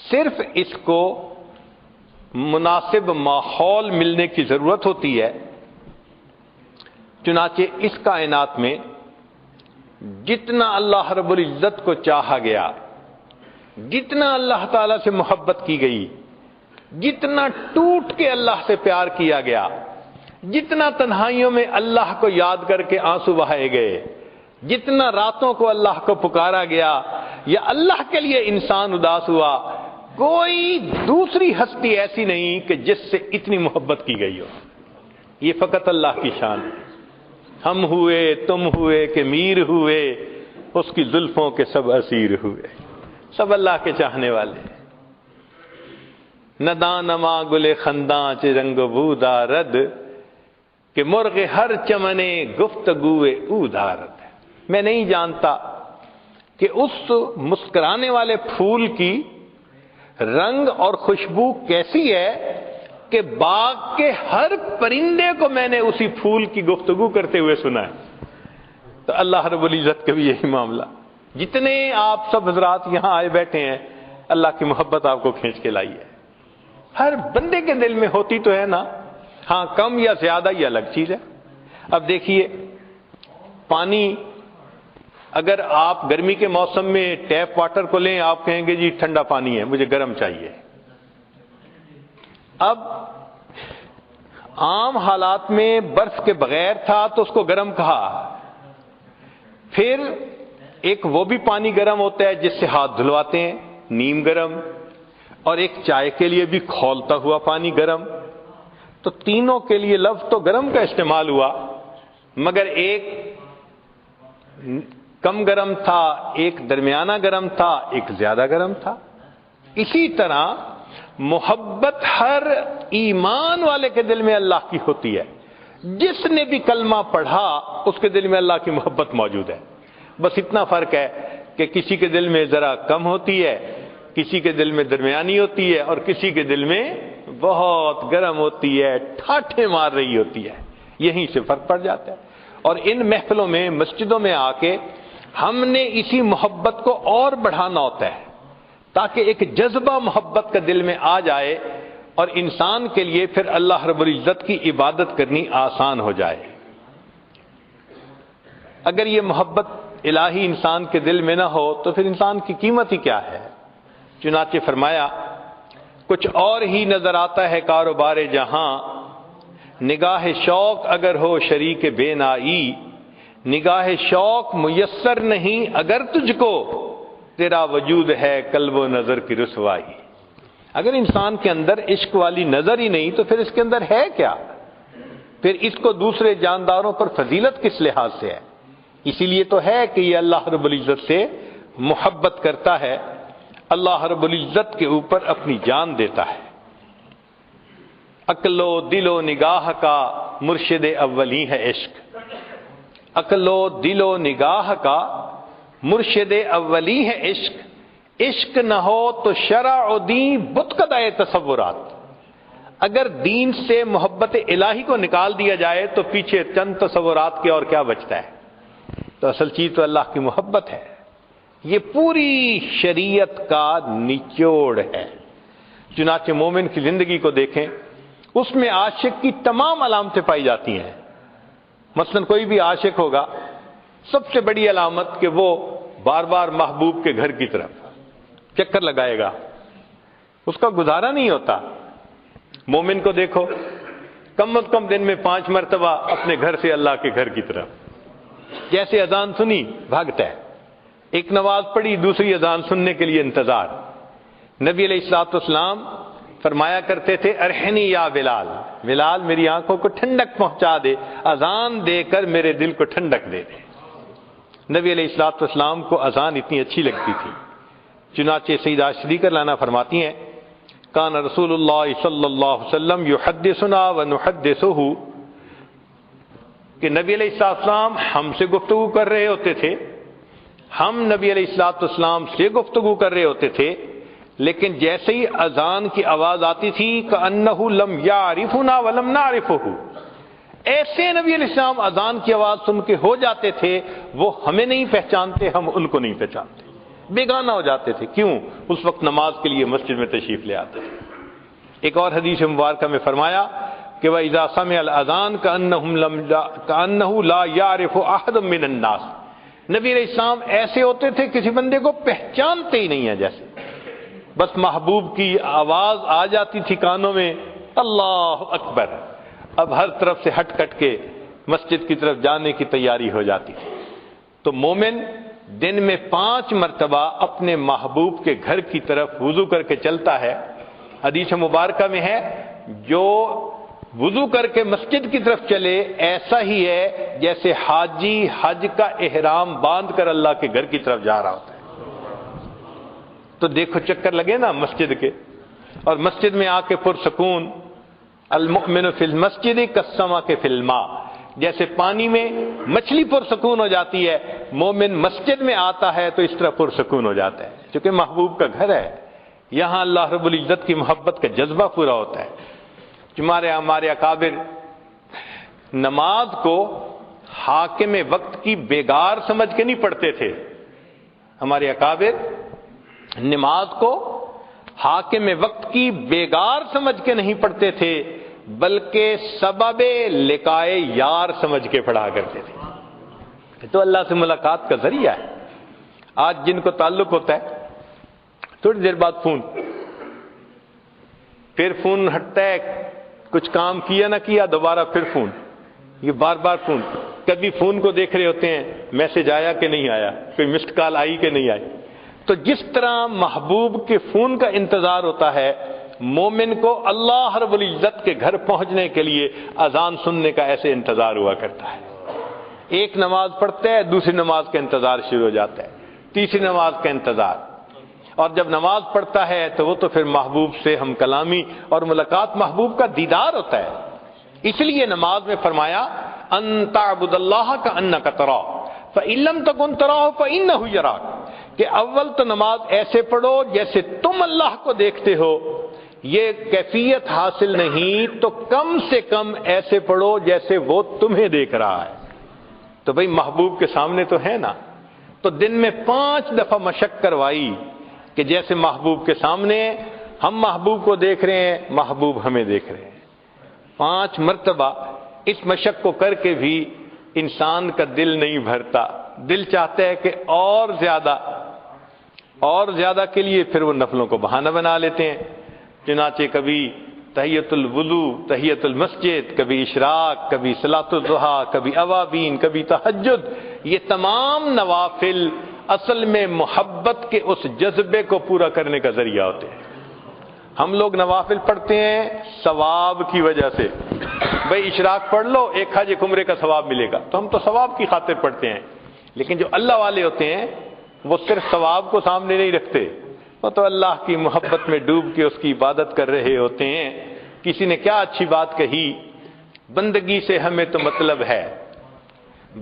صرف اس کو مناسب ماحول ملنے کی ضرورت ہوتی ہے۔ چنانچہ اس کائنات میں جتنا اللہ رب العزت کو چاہا گیا، جتنا اللہ تعالی سے محبت کی گئی، جتنا ٹوٹ کے اللہ سے پیار کیا گیا، جتنا تنہائیوں میں اللہ کو یاد کر کے آنسو بہائے گئے، جتنا راتوں کو اللہ کو پکارا گیا یا اللہ کے لیے انسان اداس ہوا، کوئی دوسری ہستی ایسی نہیں کہ جس سے اتنی محبت کی گئی ہو۔ یہ فقط اللہ کی شان ہے۔ ہم ہوئے، تم ہوئے کہ میر ہوئے، اس کی زلفوں کے سب اسیر ہوئے، سب اللہ کے چاہنے والے۔ نداں نما گل خنداں چ رنگ بو دارد، کہ مرغ ہر چمنے گفتگوئے او دارد۔ میں نہیں جانتا کہ اس مسکرانے والے پھول کی رنگ اور خوشبو کیسی ہے کہ باغ کے ہر پرندے کو میں نے اسی پھول کی گفتگو کرتے ہوئے سنا ہے۔ تو اللہ رب العزت کا بھی یہی معاملہ، جتنے آپ سب حضرات یہاں آئے بیٹھے ہیں، اللہ کی محبت آپ کو کھینچ کے لائی ہے، ہر بندے کے دل میں ہوتی تو ہے نا، ہاں کم یا زیادہ یہ الگ چیز ہے۔ اب دیکھیے پانی، اگر آپ گرمی کے موسم میں ٹیپ واٹر کو لیں، آپ کہیں گے جی ٹھنڈا پانی ہے، مجھے گرم چاہیے۔ اب عام حالات میں برف کے بغیر تھا تو اس کو گرم کہا، پھر ایک وہ بھی پانی گرم ہوتا ہے جس سے ہاتھ دھلواتے ہیں، نیم گرم، اور ایک چائے کے لیے بھی کھولتا ہوا پانی گرم۔ تو تینوں کے لیے لفظ تو گرم کا استعمال ہوا، مگر ایک کم گرم تھا، ایک درمیانہ گرم تھا، ایک زیادہ گرم تھا۔ اسی طرح محبت ہر ایمان والے کے دل میں اللہ کی ہوتی ہے، جس نے بھی کلمہ پڑھا اس کے دل میں اللہ کی محبت موجود ہے۔ بس اتنا فرق ہے کہ کسی کے دل میں ذرا کم ہوتی ہے، کسی کے دل میں درمیانی ہوتی ہے، اور کسی کے دل میں بہت گرم ہوتی ہے، ٹھاٹھے مار رہی ہوتی ہے۔ یہیں سے فرق پڑ جاتا ہے۔ اور ان محفلوں میں، مسجدوں میں آ کے ہم نے اسی محبت کو اور بڑھانا ہوتا ہے، تاکہ ایک جذبہ محبت کا دل میں آ جائے اور انسان کے لیے پھر اللہ رب العزت کی عبادت کرنی آسان ہو جائے۔ اگر یہ محبت الہی انسان کے دل میں نہ ہو تو پھر انسان کی قیمت ہی کیا ہے؟ چنانچہ فرمایا کچھ اور ہی نظر آتا ہے کاروبار جہاں، نگاہ شوق اگر ہو شریک بے نائی، نگاہ شوق میسر نہیں اگر تجھ کو، تیرا وجود ہے قلب و نظر کی رسوائی۔ اگر انسان کے اندر عشق والی نظر ہی نہیں تو پھر اس کے اندر ہے کیا؟ پھر اس کو دوسرے جانداروں پر فضیلت کس لحاظ سے ہے؟ اسی لیے تو ہے کہ یہ اللہ رب العزت سے محبت کرتا ہے، اللہ رب العزت کے اوپر اپنی جان دیتا ہے۔ عقل و دل و نگاہ کا مرشد اولی ہے عشق، عقل و دل و نگاہ کا مرشد اولی ہے عشق، عشق نہ ہو تو شرع و دین بت قدائے تصورات۔ اگر دین سے محبت الہی کو نکال دیا جائے تو پیچھے چند تصورات کے اور کیا بچتا ہے؟ تو اصل چیز تو اللہ کی محبت ہے، یہ پوری شریعت کا نچوڑ ہے۔ چنانچہ مومن کی زندگی کو دیکھیں، اس میں عاشق کی تمام علامتیں پائی جاتی ہیں، مثلا کوئی بھی عاشق ہوگا، سب سے بڑی علامت کہ وہ بار بار محبوب کے گھر کی طرف چکر لگائے گا، اس کا گزارا نہیں ہوتا۔ مومن کو دیکھو، کم از کم دن میں 5 مرتبہ اپنے گھر سے اللہ کے گھر کی طرف، جیسے اذان سنی بھاگتا ہے، ایک نماز پڑھی دوسری اذان سننے کے لیے انتظار۔ نبی علیہ الصلوۃ والسلام فرمایا کرتے تھے ارحنی یا بلال، بلال میری آنکھوں کو ٹھنڈک پہنچا دے، اذان دے کر میرے دل کو ٹھنڈک دے دے۔ نبی علیہ الصلوۃ والسلام کو اذان اتنی اچھی لگتی تھی، چنانچہ سیدہ صدیقہ لانا فرماتی ہیں کان رسول اللہ صلی اللہ علیہ وسلم یحدثنا ونحدثہ، کہ نبی علیہ السلام ہم سے گفتگو کر رہے ہوتے تھے، ہم نبی علیہ السلام سے گفتگو کر رہے ہوتے تھے، لیکن جیسے ہی اذان کی آواز آتی تھی کأنہ لم یعرفنا ولم نعرفہ، ایسے نبی علیہ السلام اذان کی آواز سن کے ہو جاتے تھے وہ ہمیں نہیں پہچانتے، ہم ان کو نہیں پہچانتے، بیگانہ ہو جاتے تھے۔ کیوں؟ اس وقت نماز کے لیے مسجد میں تشریف لے آتے تھے۔ ایک اور حدیث مبارکہ میں فرمایا کہ وَإِذَا سَمِعَ الْأَذَانَ كَأَنَّهُ لَا يَعْرِفُ أَحَدٌ مِّنَ النَّاسِ، نبی علیہ السلام ایسے ہوتے تھے کسی بندے کو پہچانتے ہی نہیں ہیں، جیسے بس محبوب کی آواز آ جاتی تھی کانوں میں، اللہ اکبر، اب ہر طرف سے ہٹ کٹ کے مسجد کی طرف جانے کی تیاری ہو جاتی تھی۔ تو مومن دن میں 5 مرتبہ اپنے محبوب کے گھر کی طرف وضو کر کے چلتا ہے۔ حدیث مبارکہ میں ہے جو وضو کر کے مسجد کی طرف چلے ایسا ہی ہے جیسے حاجی حج کا احرام باندھ کر اللہ کے گھر کی طرف جا رہا ہوتا ہے۔ تو دیکھو چکر لگے نا مسجد کے، اور مسجد میں آ کے پرسکون، المؤمن فی المسجد کالسمک فی الماء، جیسے پانی میں مچھلی پرسکون ہو جاتی ہے، مومن مسجد میں آتا ہے تو اس طرح پرسکون ہو جاتا ہے، کیونکہ محبوب کا گھر ہے، یہاں اللہ رب العزت کی محبت کا جذبہ پورا ہوتا ہے۔ ہمارے اکابر نماز کو حاکم وقت کی بیگار سمجھ کے نہیں پڑھتے تھے، ہمارے اکابر نماز کو حاکم وقت کی بیگار سمجھ کے نہیں پڑھتے تھے، بلکہ سبب لقائے یار سمجھ کے پڑھا کرتے تھے۔ تو اللہ سے ملاقات کا ذریعہ ہے۔ آج جن کو تعلق ہوتا ہے تھوڑی دیر بعد فون، پھر فون ہٹتا ہے، کچھ کام کیا نہ کیا دوبارہ پھر فون، یہ بار بار فون، کبھی فون کو دیکھ رہے ہوتے ہیں میسج آیا کہ نہیں آیا، کوئی مسڈ کال آئی کہ نہیں آئی۔ تو جس طرح محبوب کے فون کا انتظار ہوتا ہے، مومن کو اللہ رب العزت کے گھر پہنچنے کے لیے اذان سننے کا ایسے انتظار ہوا کرتا ہے۔ ایک نماز پڑھتا ہے، دوسری نماز کا انتظار شروع ہو جاتا ہے، تیسری نماز کا انتظار، اور جب نماز پڑھتا ہے تو وہ تو پھر محبوب سے ہم کلامی اور ملاقات، محبوب کا دیدار ہوتا ہے۔ اس لیے نماز میں فرمایا ان تعبد اللہ کأنک تراہ فإن لم تکن تراہ فإنہ یراک، کہ اول تو نماز ایسے پڑھو جیسے تم اللہ کو دیکھتے ہو، یہ کیفیت حاصل نہیں تو کم سے کم ایسے پڑھو جیسے وہ تمہیں دیکھ رہا ہے۔ تو بھئی محبوب کے سامنے تو ہے نا، تو دن میں 5 دفعہ مشق کروائی کہ جیسے محبوب کے سامنے ہم محبوب کو دیکھ رہے ہیں، محبوب ہمیں دیکھ رہے ہیں۔ 5 مرتبہ اس مشق کو کر کے بھی انسان کا دل نہیں بھرتا، دل چاہتا ہے کہ اور زیادہ کے لیے پھر وہ نفلوں کو بہانہ بنا لیتے ہیں۔ چنانچہ کبھی تحیۃ الوضو، تحیۃ المسجد، کبھی اشراق، کبھی صلاۃ الضحیٰ، کبھی اوابین، کبھی تہجد، یہ تمام نوافل اصل میں محبت کے اس جذبے کو پورا کرنے کا ذریعہ ہوتے ہیں۔ ہم لوگ نوافل پڑھتے ہیں ثواب کی وجہ سے، بھئی اشراق پڑھ لو 1 حج 1 عمرے کا ثواب ملے گا، تو ہم تو ثواب کی خاطر پڑھتے ہیں، لیکن جو اللہ والے ہوتے ہیں وہ صرف ثواب کو سامنے نہیں رکھتے، وہ تو اللہ کی محبت میں ڈوب کے اس کی عبادت کر رہے ہوتے ہیں۔ کسی نے کیا اچھی بات کہی، بندگی سے ہمیں تو مطلب ہے،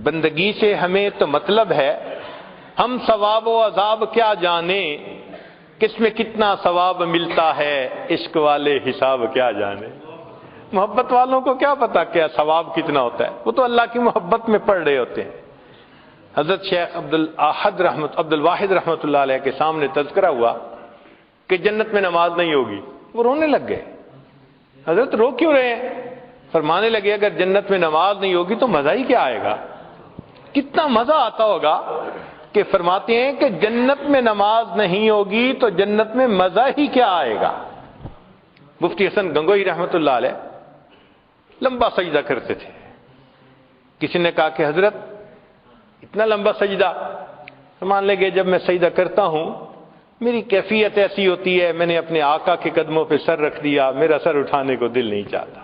بندگی سے ہمیں تو مطلب ہے، ہم ثواب و عذاب کیا جانیں، کس میں کتنا ثواب ملتا ہے، عشق والے حساب کیا جانے۔ محبت والوں کو کیا پتا کیا ثواب کتنا ہوتا ہے، وہ تو اللہ کی محبت میں پڑھ رہے ہوتے ہیں۔ حضرت شیخ عبد الواحد رحمۃ اللہ علیہ کے سامنے تذکرہ ہوا کہ جنت میں نماز نہیں ہوگی، وہ رونے لگ گئے۔ حضرت رو کیوں رہے ہیں؟ فرمانے لگے اگر جنت میں نماز نہیں ہوگی تو مزہ ہی کیا آئے گا؟ کتنا مزہ آتا ہوگا کہ فرماتے ہیں کہ جنت میں نماز نہیں ہوگی تو جنت میں مزہ ہی کیا آئے گا۔ مفتی حسن گنگوئی رحمۃ اللہ علیہ لمبا سجدہ کرتے تھے۔ کسی نے کہا کہ حضرت اتنا لمبا سجدہ؟ فرمانے لگے جب میں سجدہ کرتا ہوں میری کیفیت ایسی ہوتی ہے، میں نے اپنے آقا کے قدموں پہ سر رکھ دیا، میرا سر اٹھانے کو دل نہیں چاہتا۔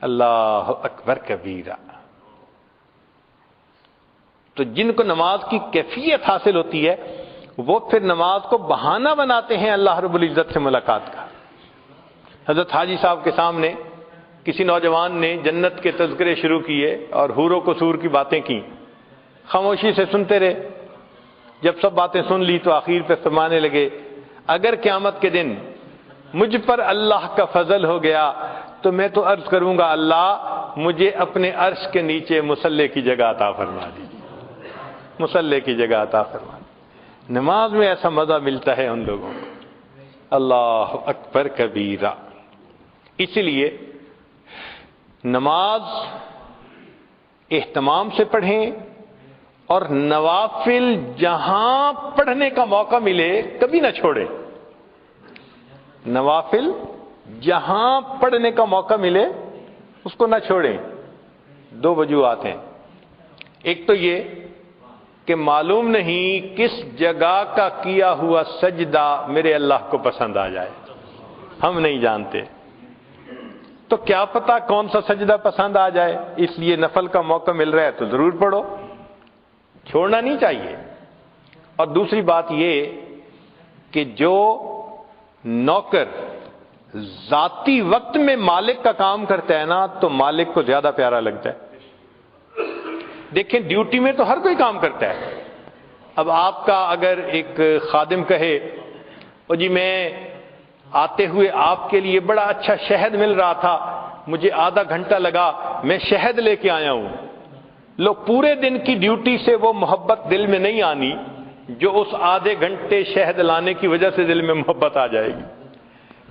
اللہ اکبر کبیرہ۔ تو جن کو نماز کی کیفیت حاصل ہوتی ہے وہ پھر نماز کو بہانہ بناتے ہیں اللہ رب العزت سے ملاقات کا۔ حضرت حاجی صاحب کے سامنے کسی نوجوان نے جنت کے تذکرے شروع کیے اور حور و قصور کی باتیں کی، خاموشی سے سنتے رہے۔ جب سب باتیں سن لی تو آخر پہ فرمانے لگے اگر قیامت کے دن مجھ پر اللہ کا فضل ہو گیا تو میں تو عرض کروں گا اللہ مجھے اپنے عرش کے نیچے مصلی کی جگہ عطا فرما دیجیے، مصلی کی جگہ عطا فرما دیجیے۔ نماز میں ایسا مزہ ملتا ہے ان لوگوں کو۔ اللہ اکبر کبیرہ۔ اسی لیے نماز اہتمام سے پڑھیں اور نوافل جہاں پڑھنے کا موقع ملے کبھی نہ چھوڑیں۔ نوافل جہاں پڑھنے کا موقع ملے اس کو نہ چھوڑیں۔ دو وجوہات ہیں، ایک تو یہ کہ معلوم نہیں کس جگہ کا کیا ہوا سجدہ میرے اللہ کو پسند آ جائے، ہم نہیں جانتے، تو کیا پتا کون سا سجدہ پسند آ جائے، اس لیے نفل کا موقع مل رہا ہے تو ضرور پڑھو، چھوڑنا نہیں چاہیے۔ اور دوسری بات یہ کہ جو نوکر ذاتی وقت میں مالک کا کام کرتا ہے نا تو مالک کو زیادہ پیارا لگتا ہے۔ دیکھیں ڈیوٹی میں تو ہر کوئی کام کرتا ہے۔ اب آپ کا اگر ایک خادم کہے او جی میں آتے ہوئے آپ کے لیے بڑا اچھا شہد مل رہا تھا، مجھے آدھا گھنٹہ لگا، میں شہد لے کے آیا ہوں، لو پورے دن کی ڈیوٹی سے وہ محبت دل میں نہیں آنی جو اس آدھے گھنٹے شہد لانے کی وجہ سے دل میں محبت آ جائے گی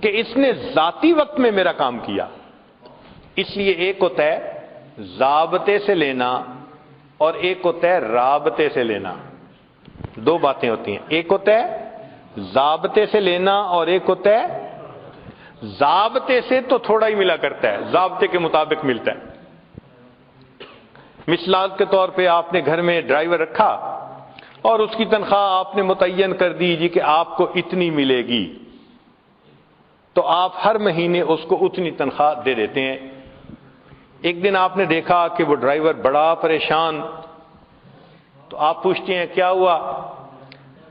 کہ اس نے ذاتی وقت میں میرا کام کیا۔ اس لیے ایک ہوتا ہے ضابطے سے لینا اور ایک ہوتا ہے رابطے سے لینا، دو باتیں ہوتی ہیں، ایک ہوتا ہے ضابطے سے لینا اور ایک ہوتا ہے ضابطے سے تو تھوڑا ہی ملا کرتا ہے، ضابطے کے مطابق ملتا ہے۔ مثال کے طور پہ آپ نے گھر میں ڈرائیور رکھا اور اس کی تنخواہ آپ نے متعین کر دی جی کہ آپ کو اتنی ملے گی، تو آپ ہر مہینے اس کو اتنی تنخواہ دے دیتے ہیں۔ ایک دن آپ نے دیکھا کہ وہ ڈرائیور بڑا پریشان، تو آپ پوچھتے ہیں کیا ہوا؟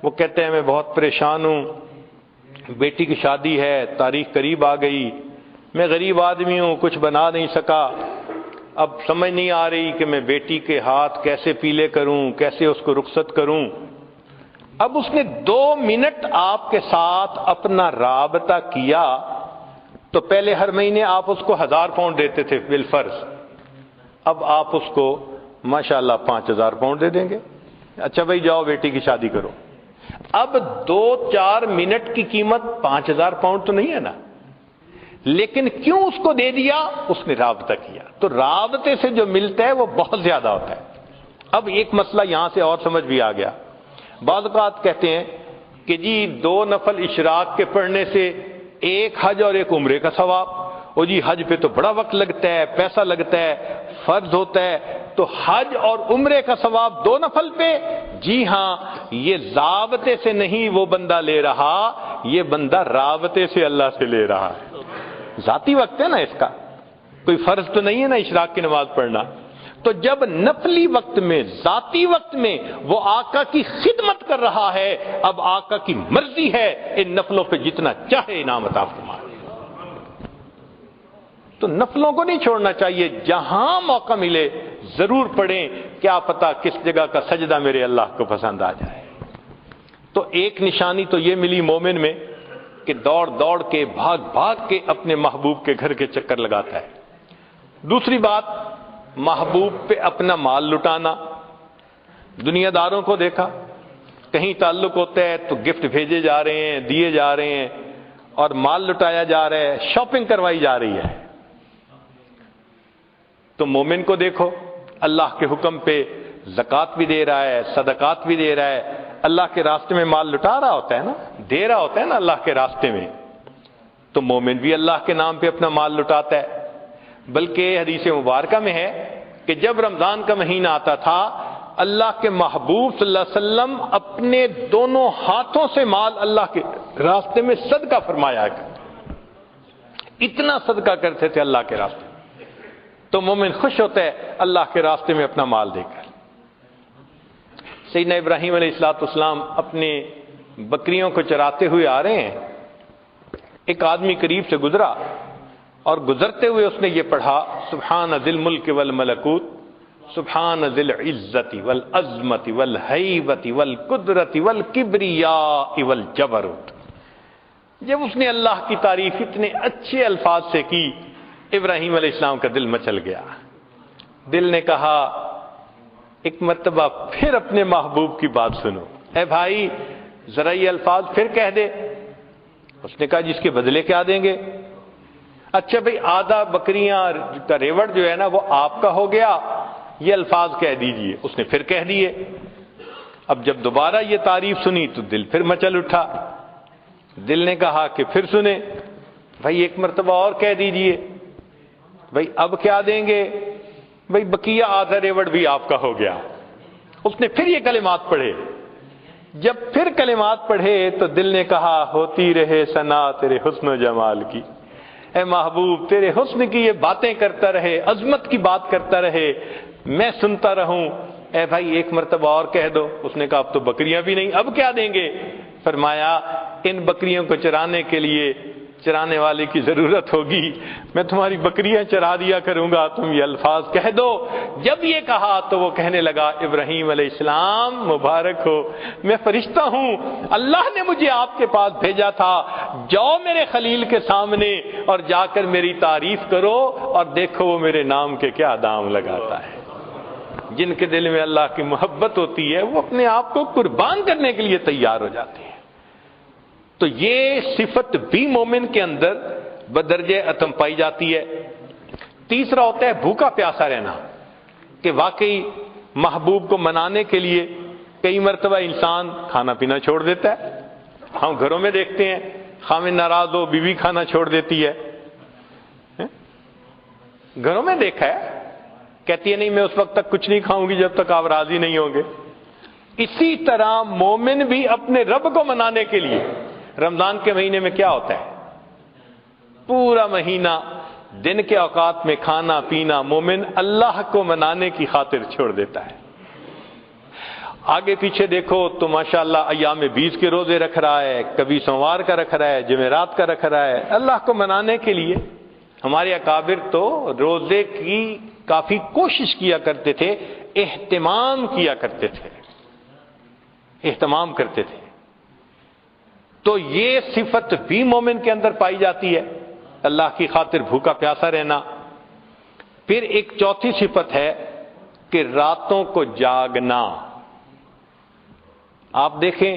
وہ کہتے ہیں میں بہت پریشان ہوں، بیٹی کی شادی ہے، تاریخ قریب آ گئی، میں غریب آدمی ہوں، کچھ بنا نہیں سکا، اب سمجھ نہیں آ رہی کہ میں بیٹی کے ہاتھ کیسے پیلے کروں، کیسے اس کو رخصت کروں۔ اب اس نے 2 منٹ آپ کے ساتھ اپنا رابطہ کیا تو پہلے ہر مہینے آپ اس کو 1000 پاؤنڈ دیتے تھے بالفرض، اب آپ اس کو ماشاءاللہ 5000 پاؤنڈ دے دیں گے، اچھا بھائی جاؤ بیٹی کی شادی کرو۔ اب 2-4 منٹ کی قیمت 5000 پاؤنڈ تو نہیں ہے نا، لیکن کیوں اس کو دے دیا؟ اس نے رابطہ کیا، تو رابطے سے جو ملتا ہے وہ بہت زیادہ ہوتا ہے۔ اب ایک مسئلہ یہاں سے اور سمجھ بھی آ گیا، بعض اوقات کہتے ہیں کہ جی 2 نفل اشراق کے پڑھنے سے ایک حج اور ایک عمرے کا ثواب، اور جی حج پہ تو بڑا وقت لگتا ہے، پیسہ لگتا ہے، فرض ہوتا ہے، تو حج اور عمرے کا ثواب 2 نفل پہ؟ جی ہاں، یہ ضابطے سے نہیں وہ بندہ لے رہا، یہ بندہ رابطے سے اللہ سے لے رہا ہے۔ ذاتی وقت ہے نا اس کا، کوئی فرض تو نہیں ہے نا اشراق کی نماز پڑھنا۔ تو جب نفلی وقت میں، ذاتی وقت میں وہ آقا کی خدمت کر رہا ہے، اب آقا کی مرضی ہے ان نفلوں پہ جتنا چاہے انعام عطا فرمائے۔ تو نفلوں کو نہیں چھوڑنا چاہیے، جہاں موقع ملے ضرور پڑھیں، کیا پتا کس جگہ کا سجدہ میرے اللہ کو پسند آ جائے۔ تو ایک نشانی تو یہ ملی مومن میں کہ دوڑ دوڑ کے، بھاگ بھاگ کے اپنے محبوب کے گھر کے چکر لگاتا ہے۔ دوسری بات، محبوب پہ اپنا مال لٹانا۔ دنیا داروں کو دیکھا، کہیں تعلق ہوتا ہے تو گفٹ بھیجے جا رہے ہیں، دیے جا رہے ہیں، اور مال لٹایا جا رہا ہے، شاپنگ کروائی جا رہی ہے۔ تو مومن کو دیکھو، اللہ کے حکم پہ زکوٰۃ بھی دے رہا ہے، صدقات بھی دے رہا ہے، اللہ کے راستے میں مال لٹا رہا ہوتا ہے نا، دے رہا ہوتا ہے نا اللہ کے راستے میں۔ تو مومن بھی اللہ کے نام پہ اپنا مال لٹاتا ہے۔ بلکہ حدیث مبارکہ میں ہے کہ جب رمضان کا مہینہ آتا تھا، اللہ کے محبوب صلی اللہ علیہ وسلم اپنے دونوں ہاتھوں سے مال اللہ کے راستے میں صدقہ فرمایا کرتے، اتنا صدقہ کرتے تھے اللہ کے راستے میں۔ تو مومن خوش ہوتا ہے اللہ کے راستے میں اپنا مال دے کر۔ سیدنا ابراہیم علیہ السلام اپنے بکریوں کو چراتے ہوئے آ رہے ہیں، ایک آدمی قریب سے گزرا، اور گزرتے ہوئے اس نے یہ پڑھا، سبحان ذی الملک والملکوت، سبحان ذی العزت والعظمت والہیبت والقدرت والکبریاء والجبروت۔ جب اس نے اللہ کی تعریف اتنے اچھے الفاظ سے کی، ابراہیم علیہ السلام کا دل مچل گیا۔ دل نے کہا ایک مرتبہ پھر اپنے محبوب کی بات سنو، اے بھائی ذرا یہ الفاظ پھر کہہ دے۔ اس نے کہا جس کے بدلے کیا دیں گے؟ اچھا بھئی آدھا بکریاں کا ریوڑ جو ہے نا وہ آپ کا ہو گیا، یہ الفاظ کہہ دیجئے۔ اس نے پھر کہہ دیے۔ اب جب دوبارہ یہ تعریف سنی تو دل پھر مچل اٹھا۔ دل نے کہا کہ پھر سنیں، بھائی ایک مرتبہ اور کہہ دیجئے۔ بھائی اب کیا دیں گے؟ بھائی بقیہ آدھا ریوڑ بھی آپ کا ہو گیا۔ اس نے پھر یہ کلمات پڑھے۔ جب پھر کلمات پڑھے تو دل نے کہا ہوتی رہے ثنا تیرے حسن و جمال کی، اے محبوب تیرے حسن کی یہ باتیں کرتا رہے، عظمت کی بات کرتا رہے، میں سنتا رہوں۔ اے بھائی ایک مرتبہ اور کہہ دو۔ اس نے کہا اب تو بکریاں بھی نہیں، اب کیا دیں گے؟ فرمایا ان بکریوں کو چرانے کے لیے چرانے والے کی ضرورت ہوگی، میں تمہاری بکریاں چرا دیا کروں گا، تم یہ الفاظ کہہ دو۔ جب یہ کہا تو وہ کہنے لگا ابراہیم علیہ السلام مبارک ہو، میں فرشتہ ہوں، اللہ نے مجھے آپ کے پاس بھیجا تھا، جاؤ میرے خلیل کے سامنے اور جا کر میری تعریف کرو، اور دیکھو وہ میرے نام کے کیا دام لگاتا ہے۔ جن کے دل میں اللہ کی محبت ہوتی ہے وہ اپنے آپ کو قربان کرنے کے لیے تیار ہو جاتے ہیں۔ تو یہ صفت بھی مومن کے اندر بدرجہ اتم پائی جاتی ہے۔ تیسرا ہوتا ہے بھوکا پیاسا رہنا، کہ واقعی محبوب کو منانے کے لیے کئی مرتبہ انسان کھانا پینا چھوڑ دیتا ہے۔ ہم گھروں میں دیکھتے ہیں خامن ناراض ہو بیوی کھانا چھوڑ دیتی ہے، گھروں میں دیکھا ہے، کہتی ہے نہیں میں اس وقت تک کچھ نہیں کھاؤں گی جب تک آپ راضی نہیں ہوں گے۔ اسی طرح مومن بھی اپنے رب کو منانے کے لیے رمضان کے مہینے میں کیا ہوتا ہے؟ پورا مہینہ دن کے اوقات میں کھانا پینا مومن اللہ کو منانے کی خاطر چھوڑ دیتا ہے۔ آگے پیچھے دیکھو تو ماشاءاللہ ایام 20 کے روزے رکھ رہا ہے، کبھی سوموار کا رکھ رہا ہے، جمعرات کا رکھ رہا ہے، اللہ کو منانے کے لیے۔ ہمارے اکابر تو روزے کی کافی کوشش کیا کرتے تھے، اہتمام کیا کرتے تھے، اہتمام کرتے تھے۔ تو یہ صفت بھی مومن کے اندر پائی جاتی ہے، اللہ کی خاطر بھوکا پیاسا رہنا۔ پھر ایک چوتھی صفت ہے کہ راتوں کو جاگنا۔ آپ دیکھیں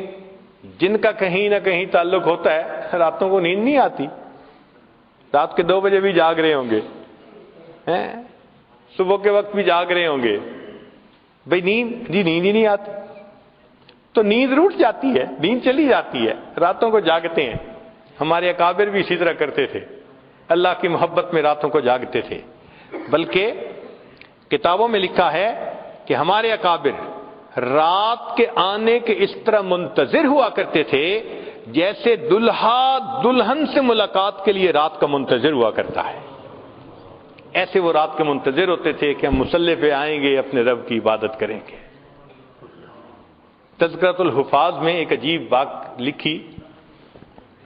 جن کا کہیں نہ کہیں تعلق ہوتا ہے راتوں کو نیند نہیں آتی، رات کے 2 بجے بھی جاگ رہے ہوں گے، صبح کے وقت بھی جاگ رہے ہوں گے، بھئی نیند ہی نہیں آتی، تو نیند روٹ جاتی ہے، نیند چلی جاتی ہے، راتوں کو جاگتے ہیں۔ ہمارے اکابر بھی اسی طرح کرتے تھے، اللہ کی محبت میں راتوں کو جاگتے تھے۔ بلکہ کتابوں میں لکھا ہے کہ ہمارے اکابر رات کے آنے کے اس طرح منتظر ہوا کرتے تھے جیسے دلہا دلہن سے ملاقات کے لیے رات کا منتظر ہوا کرتا ہے۔ ایسے وہ رات کے منتظر ہوتے تھے کہ ہم مصلی پہ آئیں گے، اپنے رب کی عبادت کریں گے۔ تذکرۃ الحفاظ میں ایک عجیب بات لکھی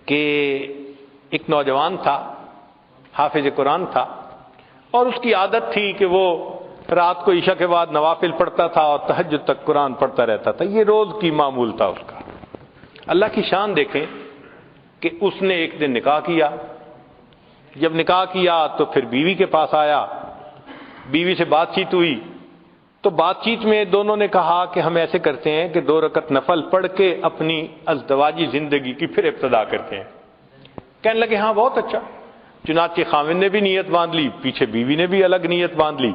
کہ ایک نوجوان تھا، حافظ قرآن تھا، اور اس کی عادت تھی کہ وہ رات کو عشاء کے بعد نوافل پڑھتا تھا اور تہجد تک قرآن پڑھتا رہتا تھا، یہ روز کی معمول تھا اس کا۔ اللہ کی شان دیکھیں کہ اس نے ایک دن نکاح کیا، جب نکاح کیا تو پھر بیوی کے پاس آیا، بیوی سے بات چیت ہوئی، تو بات چیت میں دونوں نے کہا کہ ہم ایسے کرتے ہیں کہ 2 رکعت نفل پڑھ کے اپنی ازدواجی زندگی کی پھر ابتدا کرتے ہیں. کہنے لگے ہاں بہت اچھا. چنانچہ خاوند نے بھی نیت باندھ لی, پیچھے بیوی نے بھی الگ نیت باندھ لی.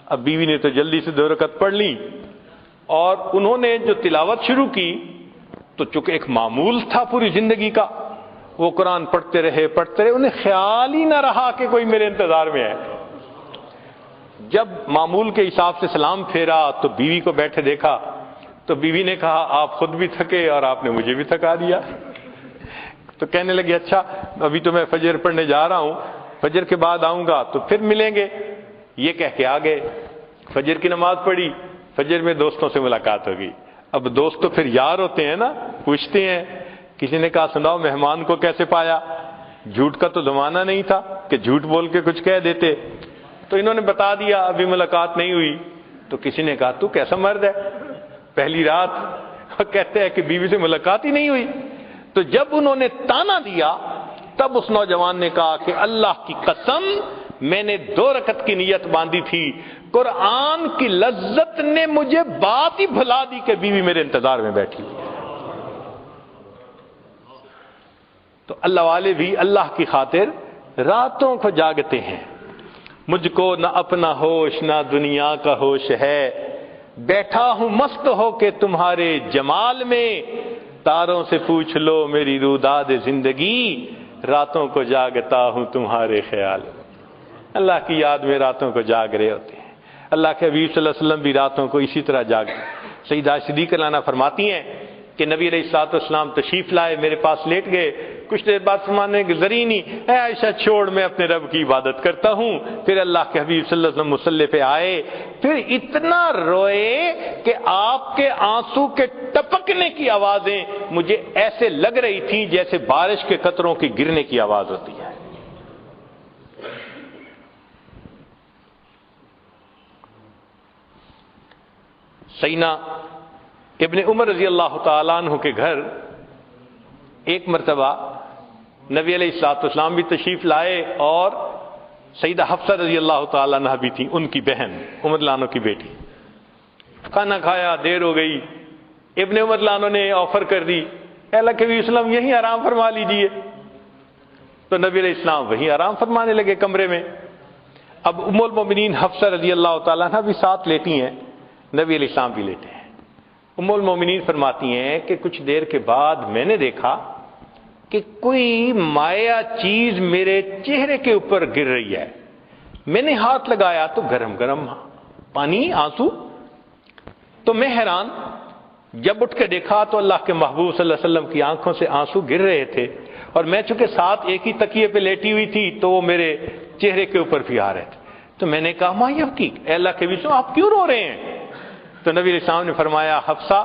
اب بیوی نے تو جلدی سے 2 رکعت پڑھ لی, اور انہوں نے جو تلاوت شروع کی تو چونکہ ایک معمول تھا پوری زندگی کا, وہ قرآن پڑھتے رہے, انہیں خیال ہی نہ رہا کہ کوئی میرے انتظار میں ہے. جب معمول کے حساب سے سلام پھیرا تو بیوی کو بیٹھے دیکھا تو بیوی نے کہا آپ خود بھی تھکے اور آپ نے مجھے بھی تھکا دیا. تو کہنے لگی اچھا ابھی تو میں فجر پڑھنے جا رہا ہوں, فجر کے بعد آؤں گا تو پھر ملیں گے. یہ کہہ کے آ گئے, فجر کی نماز پڑھی, فجر میں دوستوں سے ملاقات ہو گئی. اب دوست تو پھر یار ہوتے ہیں نا, پوچھتے ہیں. کسی نے کہا سناؤ مہمان کو کیسے پایا, جھوٹ کا تو زمانہ نہیں تھا کہ جھوٹ بول کے کچھ کہہ دیتے. تو انہوں نے بتا دیا ابھی ملاقات نہیں ہوئی. تو کسی نے کہا تو کیسا مرد ہے, پہلی رات کہتے ہیں کہ بیوی سے ملاقات ہی نہیں ہوئی. تو جب انہوں نے تانا دیا تب اس نوجوان نے کہا کہ اللہ کی قسم میں نے 2 رکعت کی نیت باندھی تھی, قرآن کی لذت نے مجھے بات ہی بھلا دی کہ بیوی میرے انتظار میں بیٹھی ہوئی ہے. تو اللہ والے بھی اللہ کی خاطر راتوں کو جاگتے ہیں. مجھ کو نہ اپنا ہوش نہ دنیا کا ہوش ہے, بیٹھا ہوں مست ہو کے تمہارے جمال میں, تاروں سے پوچھ لو میری روداد زندگی, راتوں کو جاگتا ہوں تمہارے خیال میں. اللہ کی یاد میں راتوں کو جاگ رہے ہوتے ہیں. اللہ کے حبیب صلی اللہ علیہ وسلم بھی راتوں کو اسی طرح جاگتے. سیدہ صدیقہ عنہا فرماتی ہیں کہ نبی علیہ الصلوۃ والسلام تشریف لائے, میرے پاس لیٹ گئے. کچھ دیر بعد فرمانے کہ ذری نہیں اے عائشہ چھوڑ, میں اپنے رب کی عبادت کرتا ہوں. پھر اللہ کے حبیب صلی اللہ علیہ وسلم مصلی پہ آئے, پھر اتنا روئے کہ آپ کے آنسو کے ٹپکنے کی آوازیں مجھے ایسے لگ رہی تھیں جیسے بارش کے قطروں کی گرنے کی آواز ہوتی ہے. سیدنا ابن عمر رضی اللہ تعالیٰ عنہ کے گھر ایک مرتبہ نبی علیہ الصلوۃ والسلام بھی تشریف لائے, اور سیدہ حفصہ رضی اللہ تعالیٰ عنہ بھی تھی, ان کی بہن عمر لانو کی بیٹی. کھانا کھایا, دیر ہو گئی. ابن عمر لانو نے آفر کر دی اے اللہ کے وسلم یہیں آرام فرما لیجئے. تو نبی علیہ السلام وہیں آرام فرمانے لگے کمرے میں. اب ام المومنین حفصہ رضی اللہ تعالیٰ عنہ بھی ساتھ لیٹی ہیں, نبی علیہ السلام بھی لیٹے ہیں. ام المومنین فرماتی ہیں کہ کچھ دیر کے بعد میں نے دیکھا کہ کوئی مائع چیز میرے چہرے کے اوپر گر رہی ہے. میں نے ہاتھ لگایا تو گرم گرم پانی, آنسو. تو میں حیران, جب اٹھ کے دیکھا تو اللہ کے محبوب صلی اللہ علیہ وسلم کی آنکھوں سے آنسو گر رہے تھے, اور میں چونکہ ساتھ ایک ہی تکیے پہ لیٹی ہوئی تھی تو وہ میرے چہرے کے اوپر بھی آ رہے تھے. تو میں نے کہا ما یبکی, اے اللہ کے وسلم آپ کیوں رو رہے ہیں؟ تو نبی علیہ السلام نے فرمایا حفصہ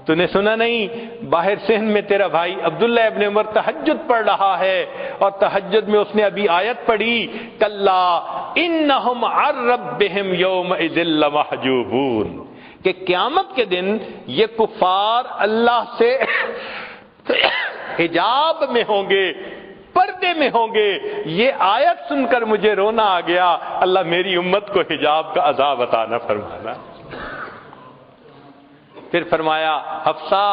تو نے سنا نہیں, باہر صحن میں تیرا بھائی عبداللہ ابن عمر تہجد پڑھ رہا ہے, اور تہجد میں اس نے ابھی آیت پڑھی کلا انہم عن ربہم یومئذ لمحجوبون, کہ قیامت کے دن یہ کفار اللہ سے حجاب میں ہوں گے, پردے میں ہوں گے. یہ آیت سن کر مجھے رونا آ گیا, اللہ میری امت کو حجاب کا عذاب عطا نہ فرمانا. پھر فرمایا حفصہ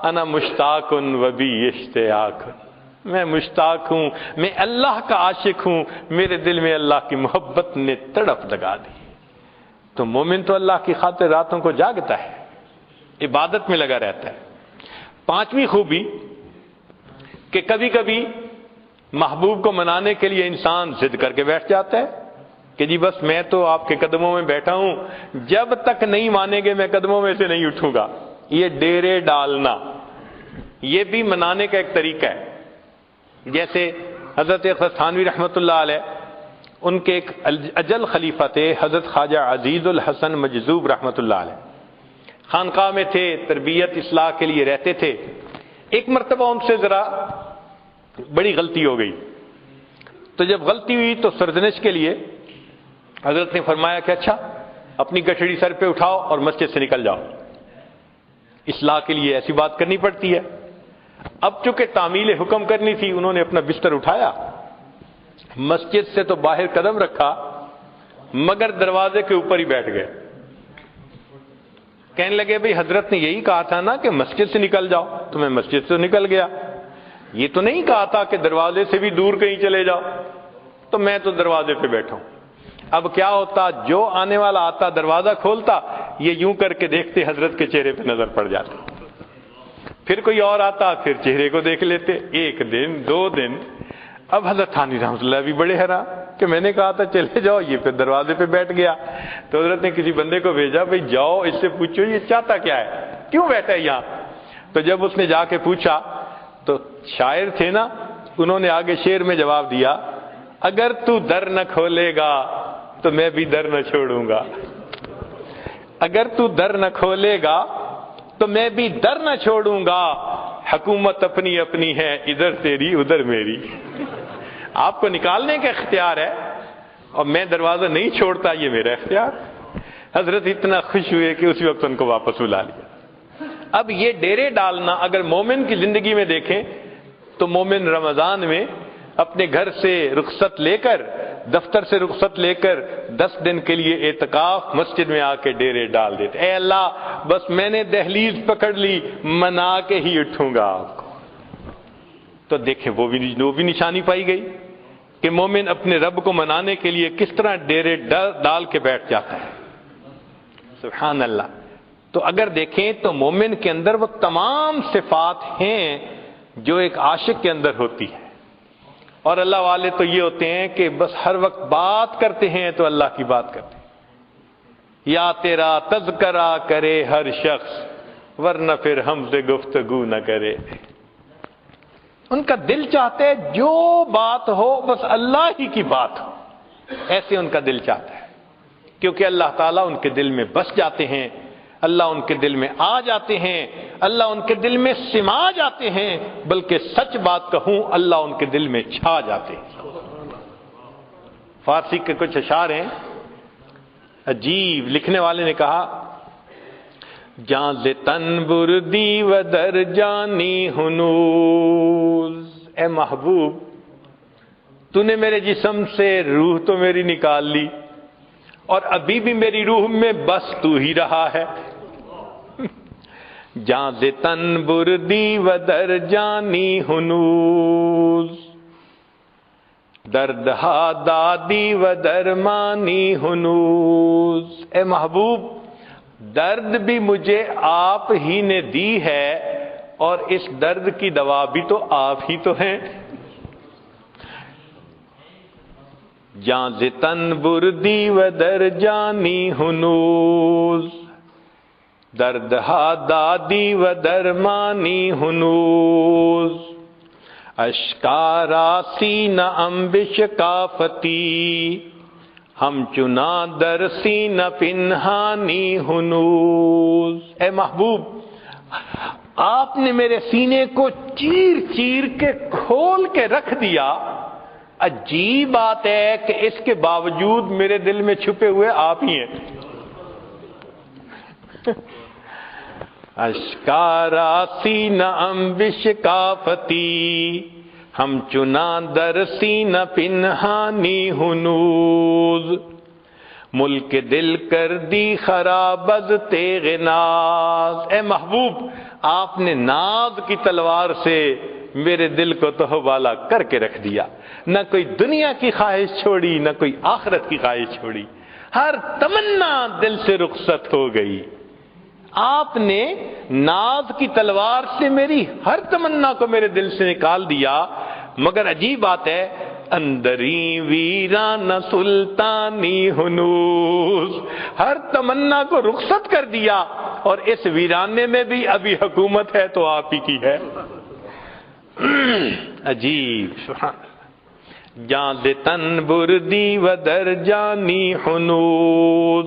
انا مشتاق و بی اشتیاق, میں مشتاق ہوں, میں اللہ کا عاشق ہوں, میرے دل میں اللہ کی محبت نے تڑپ لگا دی. تو مومن تو اللہ کی خاطر راتوں کو جاگتا ہے, عبادت میں لگا رہتا ہے. 5ویں خوبی کہ کبھی کبھی محبوب کو منانے کے لیے انسان ضد کر کے بیٹھ جاتا ہے کہ جی بس میں تو آپ کے قدموں میں بیٹھا ہوں, جب تک نہیں مانیں گے میں قدموں میں سے نہیں اٹھوں گا. یہ ڈیرے ڈالنا یہ بھی منانے کا ایک طریقہ ہے. جیسے حضرت تھانوی رحمۃ اللہ علیہ, ان کے ایک اجل خلیفہ تھے حضرت خواجہ عزیز الحسن مجذوب رحمۃ اللہ علیہ, خانقاہ میں تھے, تربیت اصلاح کے لیے رہتے تھے. ایک مرتبہ ان سے ذرا بڑی غلطی ہو گئی, تو جب غلطی ہوئی تو سرزنش کے لیے حضرت نے فرمایا کہ اچھا اپنی گٹھڑی سر پہ اٹھاؤ اور مسجد سے نکل جاؤ. اصلاح کے لیے ایسی بات کرنی پڑتی ہے. اب چونکہ تعمیل حکم کرنی تھی, انہوں نے اپنا بستر اٹھایا, مسجد سے تو باہر قدم رکھا مگر دروازے کے اوپر ہی بیٹھ گئے. کہنے لگے بھئی حضرت نے یہی کہا تھا نا کہ مسجد سے نکل جاؤ، تو میں مسجد سے نکل گیا، یہ تو نہیں کہا تھا کہ دروازے سے بھی دور کہیں چلے جاؤ، تو میں تو دروازے پہ بیٹھا ہوں۔ اب کیا ہوتا، جو آنے والا آتا دروازہ کھولتا، یہ یوں کر کے دیکھتے حضرت کے چہرے پہ نظر پڑ جاتی، پھر کوئی اور آتا پھر چہرے کو دیکھ لیتے، ایک دن 2 دن۔ اب حضرت تھانوی رحمۃ اللہ بھی بڑے حیران کہ میں نے کہا تھا چلے جاؤ، یہ پھر دروازے پہ بیٹھ گیا۔ تو حضرت نے کسی بندے کو بھیجا، بھئی جاؤ اس سے پوچھو یہ چاہتا کیا ہے، کیوں بیٹھا ہے یہاں۔ تو جب اس نے جا کے پوچھا تو شاعر تھے نا، انہوں نے آگے شعر میں جواب دیا، اگر تو در نہ کھولے گا تو میں بھی در نہ چھوڑوں گا، اگر تو در نہ کھولے گا تو میں بھی در نہ چھوڑوں گا، حکومت اپنی اپنی ہے، ادھر تیری ادھر میری۔ آپ کو نکالنے کا اختیار ہے اور میں دروازہ نہیں چھوڑتا، یہ میرا اختیار۔ حضرت اتنا خوش ہوئے کہ اسی وقت ان کو واپس بلا لیا۔ اب یہ ڈیرے ڈالنا اگر مومن کی زندگی میں دیکھیں تو مومن رمضان میں اپنے گھر سے رخصت لے کر، دفتر سے رخصت لے کر 10 دن کے لیے اعتکاف مسجد میں آ کے ڈیرے ڈال دیتے، اے اللہ بس میں نے دہلیز پکڑ لی، منا کے ہی اٹھوں گا آپ کو۔ تو دیکھیں وہ بھی نشانی پائی گئی کہ مومن اپنے رب کو منانے کے لیے کس طرح ڈیرے ڈال کے بیٹھ جاتا ہے۔ سبحان اللہ۔ تو اگر دیکھیں تو مومن کے اندر وہ تمام صفات ہیں جو ایک عاشق کے اندر ہوتی ہے، اور اللہ والے تو یہ ہوتے ہیں کہ بس ہر وقت بات کرتے ہیں تو اللہ کی بات کرتے ہیں، یا تیرا تذکرہ کرے ہر شخص ورنہ پھر ہم سے گفتگو نہ کرے۔ ان کا دل چاہتا ہے جو بات ہو بس اللہ ہی کی بات ہو، ایسے ان کا دل چاہتا ہے، کیونکہ اللہ تعالیٰ ان کے دل میں بس جاتے ہیں، اللہ ان کے دل میں آ جاتے ہیں، اللہ ان کے دل میں سما جاتے ہیں، بلکہ سچ بات کہوں اللہ ان کے دل میں چھا جاتے ہیں۔ فارسی کے کچھ اشعار ہیں عجیب، لکھنے والے نے کہا، جاں ز تن بردی و در جانی ہنوز، اے محبوب تو نے میرے جسم سے روح تو میری نکال لی، اور ابھی بھی میری روح میں بس تو ہی رہا ہے۔ جاں ز تن بردی و در جانی ہنوز، دردہا دادی و درمانی ہنوز، اے محبوب درد بھی مجھے آپ ہی نے دی ہے، اور اس درد کی دوا بھی تو آپ ہی تو ہیں۔ جاں ز تن بردی و در جانی ہنوز، دردہا دادی و درمانی ہنوز، اشکارا سینہ انبش کافتی، ہم چنا در سینہ پنہانی ہنوز، اے محبوب آپ نے میرے سینے کو چیر چیر کے کھول کے رکھ دیا، عجیب بات ہے کہ اس کے باوجود میرے دل میں چھپے ہوئے آپ ہی ہیں۔ اشکارا سینہ انبش کافتی، ہم چنا در سینہ پنہانی ہنوز، ملک دل کر دی خراب از تیغ ناز، اے محبوب آپ نے ناز کی تلوار سے میرے دل کو تو بالا کر کے رکھ دیا، نہ کوئی دنیا کی خواہش چھوڑی نہ کوئی آخرت کی خواہش چھوڑی، ہر تمنا دل سے رخصت ہو گئی۔ آپ نے ناز کی تلوار سے میری ہر تمنا کو میرے دل سے نکال دیا، مگر عجیب بات ہے اندری ویران سلطانی ہنوز، ہر تمنا کو رخصت کر دیا، اور اس ویرانے میں بھی ابھی حکومت ہے تو آپ ہی کی ہے۔ عجیب، جاں ز تن بردی و در جانی ہنوز،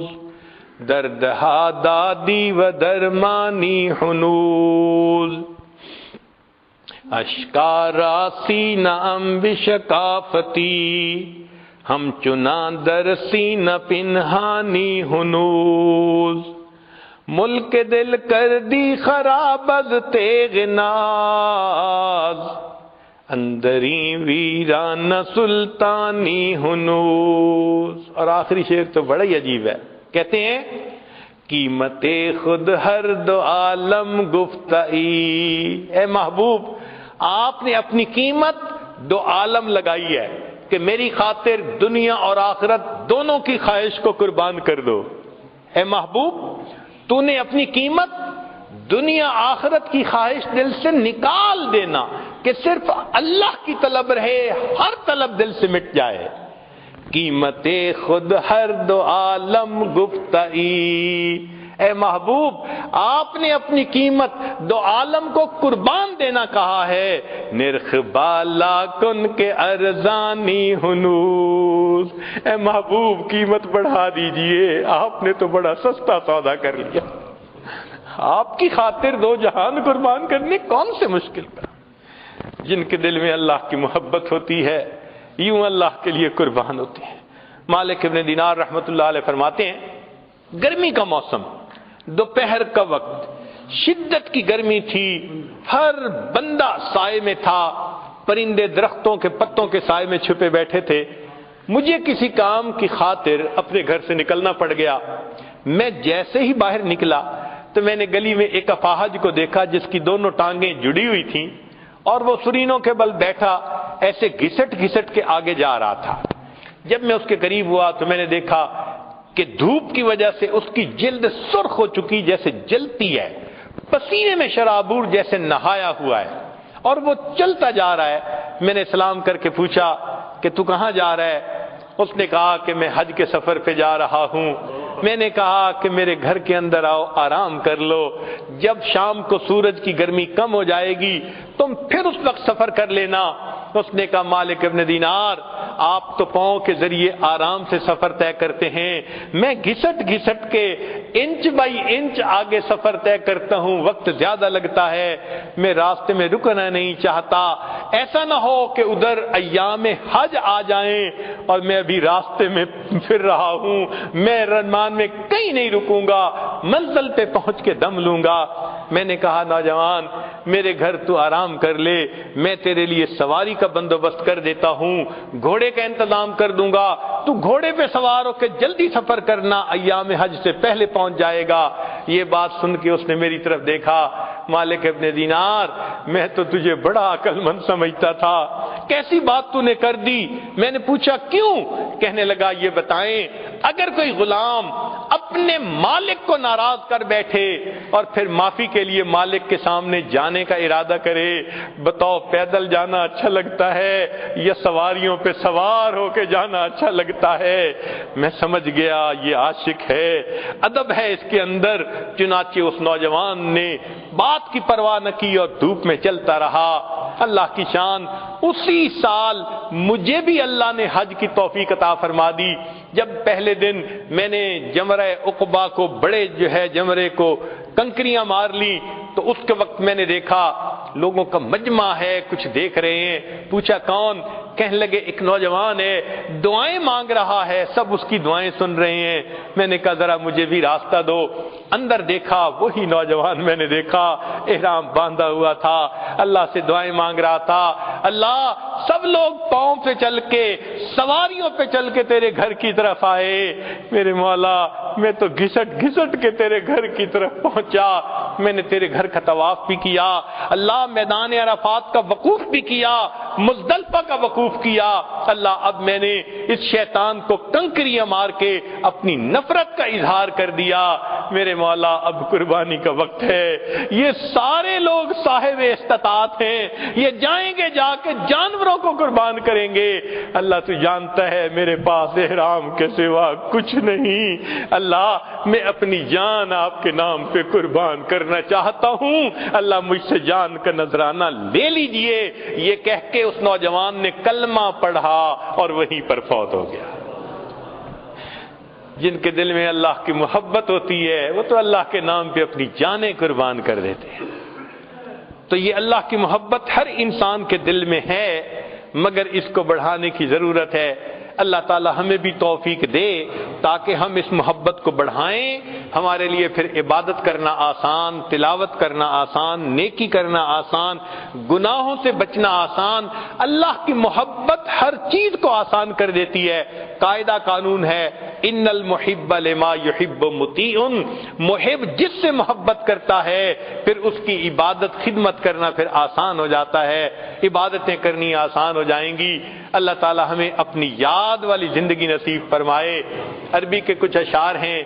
دردہا دادی و درمانی ہنوز، اشکارا سینہ انبش کافتی، ہم چنا در سینہ پنہانی ہنوز، ملک دل کر دی خراب از تیغ ناز، اندری ویران سلطانی ہنوز۔ اور آخری شعر تو بڑا ہی عجیب ہے، کہتے ہیں قیمت خود ہر دو عالم گفتئی، اے محبوب آپ نے اپنی قیمت دو عالم لگائی ہے کہ میری خاطر دنیا اور آخرت دونوں کی خواہش کو قربان کر دو۔ اے محبوب تو نے اپنی قیمت دنیا آخرت کی خواہش دل سے نکال دینا کہ صرف اللہ کی طلب رہے، ہر طلب دل سے مٹ جائے۔ قیمت خود ہر دو عالم گفتئی، اے محبوب آپ نے اپنی قیمت دو عالم کو قربان دینا کہا ہے۔ نرخ بالا کن کے ارزانی ہنوز، اے محبوب قیمت بڑھا دیجئے، آپ نے تو بڑا سستا سودا کر لیا۔ آپ کی خاطر دو جہان قربان کرنے کون سے مشکل کام؟ جن کے دل میں اللہ کی محبت ہوتی ہے یوں اللہ کے لیے قربان ہوتے ہیں۔ مالک ابن دینار رحمت اللہ علیہ فرماتے ہیں گرمی کا موسم، دوپہر کا وقت، شدت کی گرمی تھی، ہر بندہ سائے میں تھا، پرندے درختوں کے پتوں کے سائے میں چھپے بیٹھے تھے۔ مجھے کسی کام کی خاطر اپنے گھر سے نکلنا پڑ گیا۔ میں جیسے ہی باہر نکلا تو میں نے گلی میں ایک اپاہج کو دیکھا جس کی دونوں ٹانگیں جڑی ہوئی تھیں اور وہ سرینوں کے بل بیٹھا ایسے گھسٹ گھسٹ کے آگے جا رہا تھا۔ جب میں اس کے قریب ہوا تو میں نے دیکھا کہ دھوپ کی وجہ سے اس کی جلد سرخ ہو چکی جیسے جلتی ہے، پسینے میں شرابور جیسے نہایا ہوا ہے، اور وہ چلتا جا رہا ہے۔ میں نے سلام کر کے پوچھا کہ تو کہاں جا رہا ہے؟ اس نے کہا کہ میں حج کے سفر پہ جا رہا ہوں۔ میں نے کہا کہ میرے گھر کے اندر آؤ، آرام کر لو، جب شام کو سورج کی گرمی کم ہو جائے گی تم پھر اس وقت سفر کر لینا۔ اس نے کہا مالک ابن دینار آپ تو پاؤں کے ذریعے آرام سے سفر طے کرتے ہیں، میں گھسٹ گھسٹ کے انچ بائی انچ آگے سفر طے کرتا ہوں، وقت زیادہ لگتا ہے، میں راستے میں رکنا نہیں چاہتا، ایسا نہ ہو کہ ادھر ایام حج آ جائیں اور میں ابھی راستے میں پھر رہا ہوں، میں رمان میں کہیں نہیں رکوں گا، منزل پہ پہنچ کے دم لوں گا۔ میں نے کہا نوجوان میرے گھر تو آرام کر لے، میں تیرے لیے سواری کا بندوبست کر دیتا ہوں، گھوڑے کا انتظام کر دوں گا، تو گھوڑے پہ سوار ہو کے جلدی سفر کرنا، ایام حج سے پہلے پہنچ جائے گا۔ یہ بات سن کے اس نے میری طرف دیکھا، مالک ابن دینار میں تو تجھے بڑا عقل مند سمجھتا تھا، کیسی بات تو نے کر دی؟ میں نے پوچھا کیوں؟ کہنے لگا یہ بتائیں اگر کوئی غلام اپنے مالک کو ناراض کر بیٹھے اور پھر معافی کے لیے مالک کے سامنے جانے کا ارادہ کرے، بتاؤ پیدل جانا اچھا لگتا ہے یا سواریوں پہ سوار ہو کے جانا اچھا لگتا ہے؟ میں سمجھ گیا یہ عاشق ہے، ادب ہے اس کے اندر۔ چنانچہ اس نوجوان نے بات کی پرواہ نہ کی اور دھوپ میں چلتا رہا۔ اللہ کی شان، اسی سال مجھے بھی اللہ نے حج کی توفیق عطا فرما دی۔ جب پہلے دن میں نے جمرہ عقبہ کو بڑے جمرے کو کنکریاں مار لی تو اس کے وقت میں نے دیکھا لوگوں کا مجمع ہے، کچھ دیکھ رہے ہیں۔ پوچھا کون؟ کہنے لگے ایک نوجوان ہے، دعائیں مانگ رہا ہے، سب اس کی دعائیں سن رہے ہیں۔ میں نے کہا ذرا مجھے بھی راستہ دو۔ اندر دیکھا وہی نوجوان میں نے دیکھا، احرام باندھا ہوا تھا، اللہ سے دعائیں مانگ رہا تھا، اللہ سب لوگ پاؤں پہ چل کے سواریوں پہ چل کے تیرے گھر کی طرف آئے، میرے مولا میں تو گھسٹ گھسٹ کے تیرے گھر کی طرف پہنچا، میں نے تیرے گھر کا طواف بھی کیا، اللہ میدان عرفات کا وقوف بھی کیا، مزدلفہ کا وقوف کیا، اللہ اب میں نے اس شیطان کو کنکریاں مار کے اپنی نفرت کا اظہار کر دیا، میرے مولا اب قربانی کا وقت ہے۔ یہ سارے لوگ صاحب استطاعت ہیں، یہ جائیں گے جا کے جانوروں کو قربان کریں گے، اللہ تو جانتا ہے میرے پاس احرام کے سوا کچھ نہیں، اللہ میں اپنی جان آپ کے نام پہ قربان کرنا چاہتا ہوں، اللہ مجھ سے جان کا نذرانہ لے لیجئے۔ یہ کہہ کے اس نوجوان نے کلمہ پڑھا اور وہیں پر فوت ہو گیا۔ جن کے دل میں اللہ کی محبت ہوتی ہے وہ تو اللہ کے نام پہ اپنی جانیں قربان کر دیتے ہیں۔ تو یہ اللہ کی محبت ہر انسان کے دل میں ہے، مگر اس کو بڑھانے کی ضرورت ہے۔ اللہ تعالی ہمیں بھی توفیق دے تاکہ ہم اس محبت کو بڑھائیں، ہمارے لیے پھر عبادت کرنا آسان، تلاوت کرنا آسان، نیکی کرنا آسان، گناہوں سے بچنا آسان۔ اللہ کی محبت ہر چیز کو آسان کر دیتی ہے۔ قاعدہ قانون ہے ان المحب لما یحب مطیع، محب جس سے محبت کرتا ہے پھر اس کی عبادت خدمت کرنا پھر آسان ہو جاتا ہے، عبادتیں کرنی آسان ہو جائیں گی۔ اللہ تعالی ہمیں اپنی یاد والی زندگی نصیب فرمائے۔ عربی کے کچھ اشعار ہیں،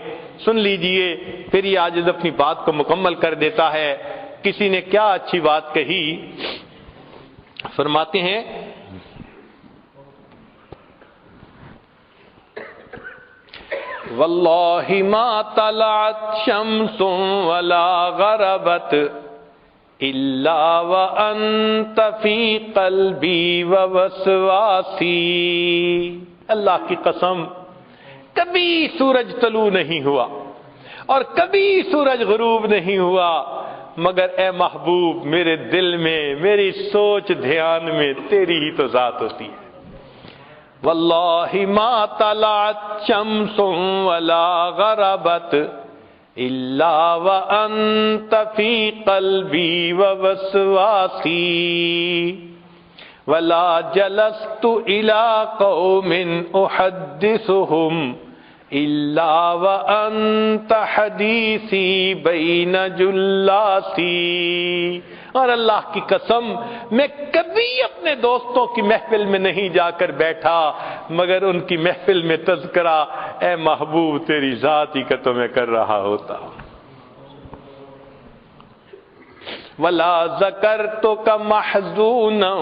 سن لیجئے، پھر یہ عاجز اپنی بات کو مکمل کر دیتا ہے۔ کسی نے کیا اچھی بات کہی، فرماتے ہیں واللہ ما طلعت شمس ولا غربت الا وانت فی قلبی ووسواسی، اللہ کی قسم کبھی سورج طلوع نہیں ہوا اور کبھی سورج غروب نہیں ہوا مگر اے محبوب میرے دل میں، میری سوچ دھیان میں تیری ہی تو ذات ہوتی ہے۔ واللہ ما طلعت شمس ولا غربت الا وانت فی قلبی ووسواسی، ولا جلست الى قوم احدثهم الا وانت حدیثی بین جلاسی، اور اللہ کی قسم میں کبھی اپنے دوستوں کی محفل میں نہیں جا کر بیٹھا مگر ان کی محفل میں تذکرہ اے محبوب تیری ذات ہی کا تو میں کر رہا ہوتا۔ ولا ذکرتک محزونا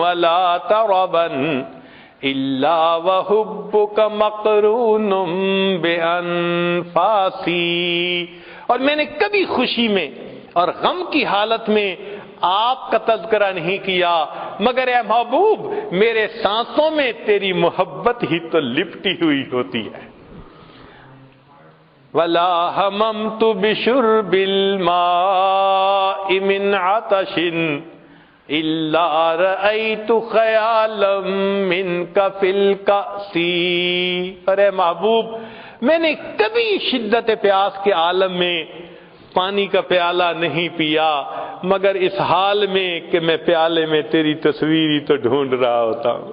ولا تربا الا وحبک مقرون بانفاسی، اور میں نے کبھی خوشی میں اور غم کی حالت میں آپ کا تذکرہ نہیں کیا مگر اے محبوب میرے سانسوں میں تیری محبت ہی تو لپٹی ہوئی ہوتی ہے۔ ولا ہممت بشرب الماء من عطش الا رأیت خیالا منک فی الکأس، اور اے محبوب میں نے کبھی شدت پیاس کے عالم میں پانی کا پیالہ نہیں پیا مگر اس حال میں کہ میں پیالے میں تیری تصویر ہی تو ڈھونڈ رہا ہوتا ہوں۔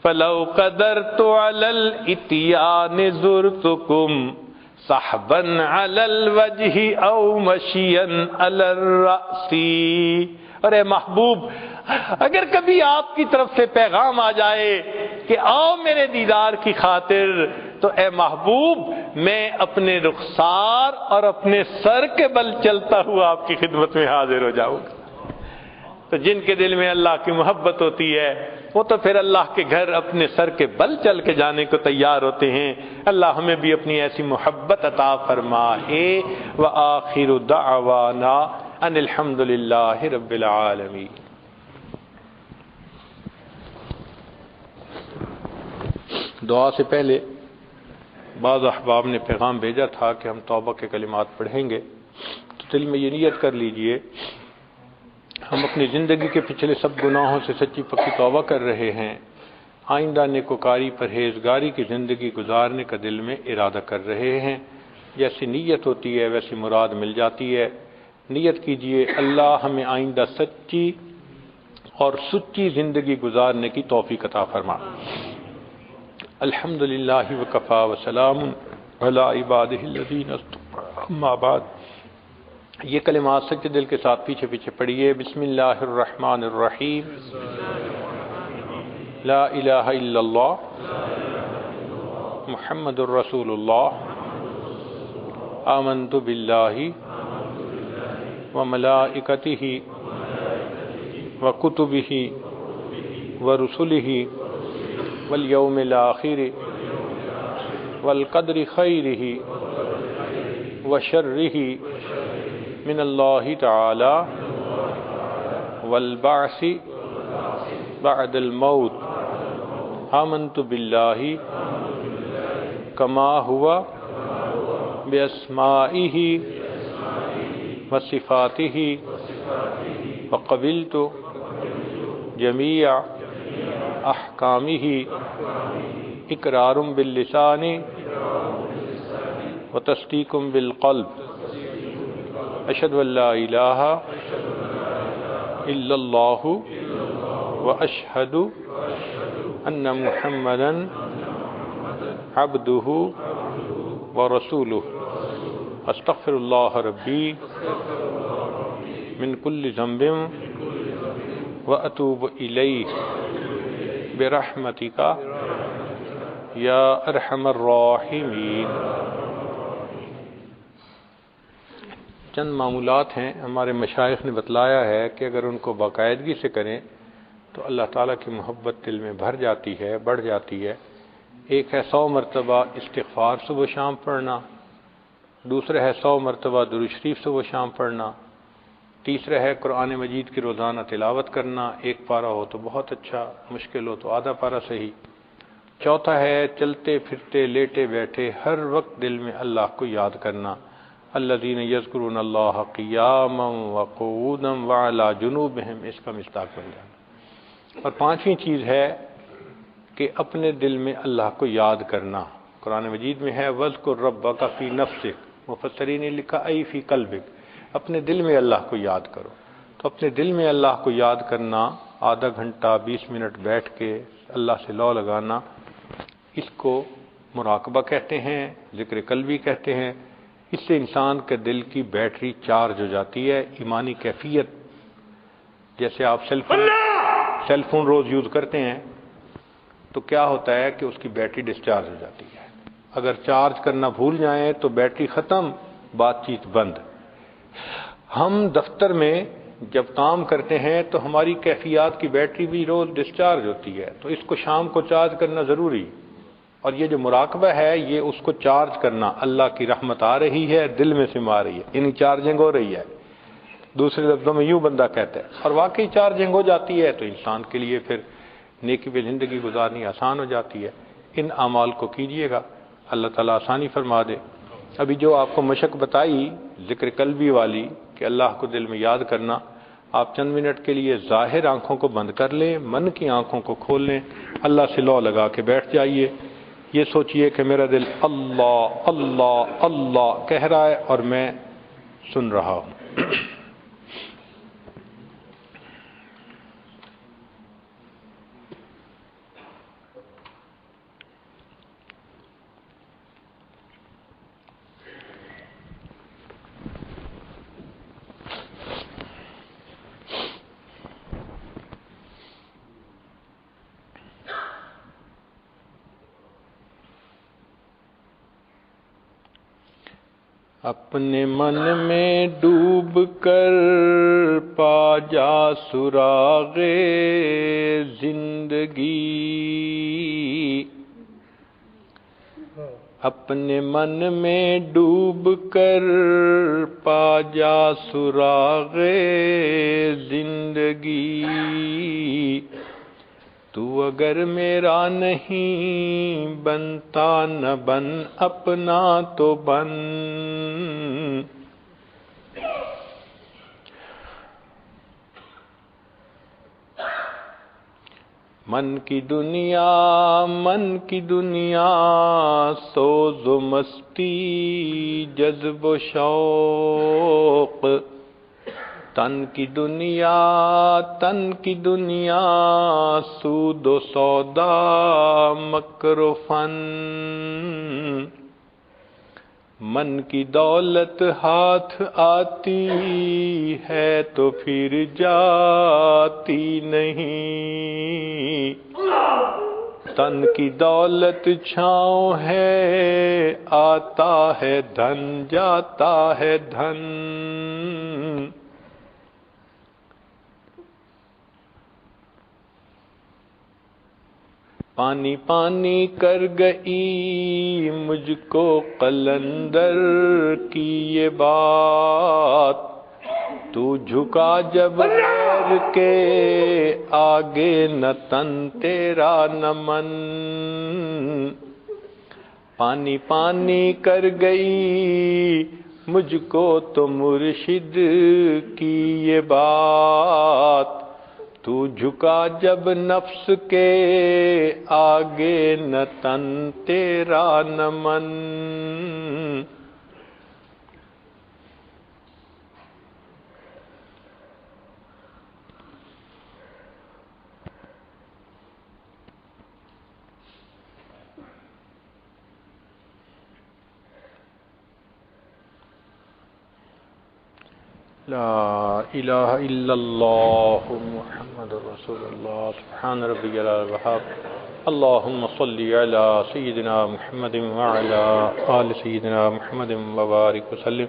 فلو قدرت علی الاتیان زرتکم صحبا علی الوجہ او مشیا علی الرأس، اور اے محبوب اگر کبھی آپ کی طرف سے پیغام آ جائے کہ آؤ میرے دیدار کی خاطر تو اے محبوب میں اپنے رخسار اور اپنے سر کے بل چلتا ہوا آپ کی خدمت میں حاضر ہو جاؤں گا۔ تو جن کے دل میں اللہ کی محبت ہوتی ہے وہ تو پھر اللہ کے گھر اپنے سر کے بل چل کے جانے کو تیار ہوتے ہیں۔ اللہ ہمیں بھی اپنی ایسی محبت عطا فرمائے۔ وآخر دعوانا ان الحمد للہ رب العالمین۔ دعا سے پہلے بعض احباب نے پیغام بھیجا تھا کہ ہم توبہ کے کلمات پڑھیں گے، تو دل میں یہ نیت کر لیجئے ہم اپنی زندگی کے پچھلے سب گناہوں سے سچی پکی توبہ کر رہے ہیں، آئندہ نیکوکاری پرہیزگاری کی زندگی گزارنے کا دل میں ارادہ کر رہے ہیں۔ جیسی نیت ہوتی ہے ویسی مراد مل جاتی ہے۔ نیت کیجئے اللہ ہمیں آئندہ سچی اور سچی زندگی گزارنے کی توفیق عطا فرما۔ الحمدللہ وکفا وسلام علی عبادہ الذین اصطفی، اما بعد۔ یہ کلمات سچے دل کے ساتھ پیچھے پیچھے پڑھیے۔ بسم اللہ الرحمن الرحیم، لا الہ الا اللہ محمد الرسول اللہ، آمنت باللہ وملائکتہ وکتبہ ورسلہ والیوم الآخر والقدر خیرہ وشرہ من اللہ تعالی والبعث بعد الموت، آمنت باللہ کما ہوا باسمائہ وصفاتہ وقبلت جمیع احکامہ اقرار باللسان وتصدیق بالقلب، اشہد ان لا الہ الا اللہ واشہد ان محمدا عبدہ ورسولہ استغفر اللہ ربی من کل ذنب واتوب الیہ برحمتک یا ارحم الراحمین۔ چند معمولات ہیں، ہمارے مشائخ نے بتلایا ہے کہ اگر ان کو باقاعدگی سے کریں تو اللہ تعالیٰ کی محبت دل میں بھر جاتی ہے، بڑھ جاتی ہے۔ ایک ہے 100 مرتبہ استغفار صبح و شام پڑھنا، دوسرا ہے 100 مرتبہ درود شریف صبح و شام پڑھنا، تیسرا ہے قرآن مجید کی روزانہ تلاوت کرنا، ایک پارہ ہو تو بہت اچھا، مشکل ہو تو آدھا پارہ صحیح۔ چوتھا ہے چلتے پھرتے لیٹے بیٹھے ہر وقت دل میں اللہ کو یاد کرنا، الذین یذکرون اللہ قیاما وقعودا وعلی جنوبہم، اس کا مصداق بن جانا۔ اور پانچویں چیز ہے کہ اپنے دل میں اللہ کو یاد کرنا۔ قرآن مجید میں ہے وَاذْكُرْ رَبَّكَ فِي نَفْسِكَ، مفسرین نے لکھا ای فی قلبک، اپنے دل میں اللہ کو یاد کرو۔ تو اپنے دل میں اللہ کو یاد کرنا، آدھا گھنٹہ 20 منٹ بیٹھ کے اللہ سے لو لگانا، اس کو مراقبہ کہتے ہیں، ذکر قلبی کہتے ہیں۔ اس سے انسان کے دل کی بیٹری چارج ہو جاتی ہے، ایمانی کیفیت۔ جیسے آپ سیل فون روز یوز کرتے ہیں تو کیا ہوتا ہے کہ اس کی بیٹری ڈسچارج ہو جاتی ہے، اگر چارج کرنا بھول جائیں تو بیٹری ختم، بات چیت بند۔ ہم دفتر میں جب کام کرتے ہیں تو ہماری کیفیات کی بیٹری بھی روز ڈسچارج ہوتی ہے، تو اس کو شام کو چارج کرنا ضروری۔ اور یہ جو مراقبہ ہے یہ اس کو چارج کرنا، اللہ کی رحمت آ رہی ہے، دل میں سما رہی ہے، یعنی چارجنگ ہو رہی ہے، دوسرے لفظوں میں یوں بندہ کہتا ہے، اور واقعی چارجنگ ہو جاتی ہے تو انسان کے لیے پھر نیکی پہ زندگی گزارنی آسان ہو جاتی ہے۔ ان اعمال کو کیجئے گا، اللہ تعالیٰ آسانی فرما دے۔ ابھی جو آپ کو مشق بتائی ذکر قلبی والی کہ اللہ کو دل میں یاد کرنا، آپ چند منٹ کے لیے ظاہر آنکھوں کو بند کر لیں، من کی آنکھوں کو کھول لیں، اللہ سے لو لگا کے بیٹھ جائیے، یہ سوچئے کہ میرا دل اللہ اللہ اللہ کہہ رہا ہے اور میں سن رہا ہوں۔ اپنے من میں ڈوب کر پا جا سراغ زندگی، اپنے من میں ڈوب کر پا جا سراغ زندگی، تو اگر میرا نہیں بنتا نہ بن اپنا تو بن، من کی دنیا سوز و مستی جذب و شوق، تن کی دنیا سود و سودا مکر و فن، من کی دولت ہاتھ آتی ہے تو پھر جاتی نہیں، تن کی دولت چھاؤں ہے آتا ہے دھن جاتا ہے دھن، پانی پانی کر گئی مجھ کو قلندر کی یہ بات، تو جھکا جب غیر کے آگے نہ تن تیرا نہ من، پانی پانی کر گئی مجھ کو تو مرشد کی یہ بات، تو جھکا جب نفس کے آگے نہ تن تیرا نہ من، لا الہ الا اللہ محمد رسول اللہ سبحان ربی العظیم اللہم صلی علی سیدنا محمد وعلی آل سیدنا محمد وبارک وسلم۔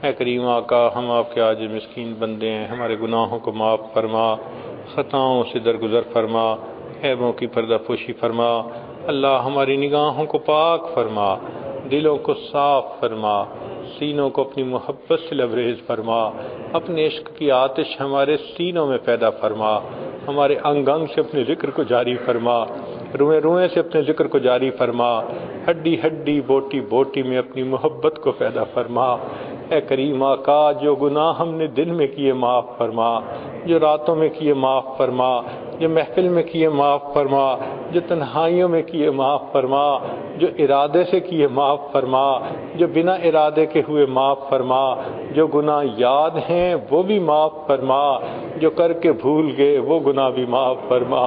اے کریم آقا، ہم آپ کے عاجز مسکین بندے ہیں، ہمارے گناہوں کو معاف فرما، خطاؤں سے درگزر فرما، عیبوں کی پردہ پوشی فرما۔ اللہ ہماری نگاہوں کو پاک فرما، دلوں کو صاف فرما، سینوں کو اپنی محبت سے لبریز فرما، اپنے عشق کی آتش ہمارے سینوں میں پیدا فرما، ہمارے انگ انگ سے اپنے ذکر کو جاری فرما، روئیں روئیں سے اپنے ذکر کو جاری فرما، ہڈی ہڈی بوٹی بوٹی میں اپنی محبت کو پیدا فرما۔ اے کریم آقا، جو گناہ ہم نے دن میں کیے معاف فرما، جو راتوں میں کیے معاف فرما، جو محفل میں کیے معاف فرما، جو تنہائیوں میں کیے معاف فرما، جو ارادے سے کیے معاف فرما، جو بنا ارادے کے ہوئے معاف فرما، جو گناہ یاد ہیں وہ بھی معاف فرما، جو کر کے بھول گئے وہ گناہ بھی معاف فرما۔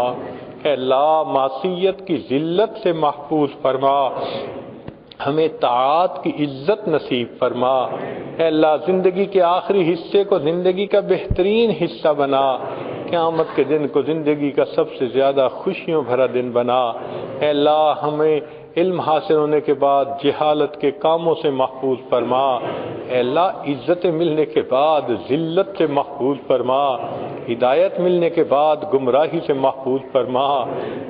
اے اللہ، معصیت کی ذلت سے محفوظ فرما، ہمیں طاعات کی عزت نصیب فرما۔ اے اللہ، زندگی کے آخری حصے کو زندگی کا بہترین حصہ بنا، قیامت کے دن کو زندگی کا سب سے زیادہ خوشیوں بھرا دن بنا۔ اے اللہ، ہمیں علم حاصل ہونے کے بعد جہالت کے کاموں سے محفوظ فرما۔ اے اللہ، عزت ملنے کے بعد ذلت سے محفوظ فرما، ہدایت ملنے کے بعد گمراہی سے محفوظ فرما۔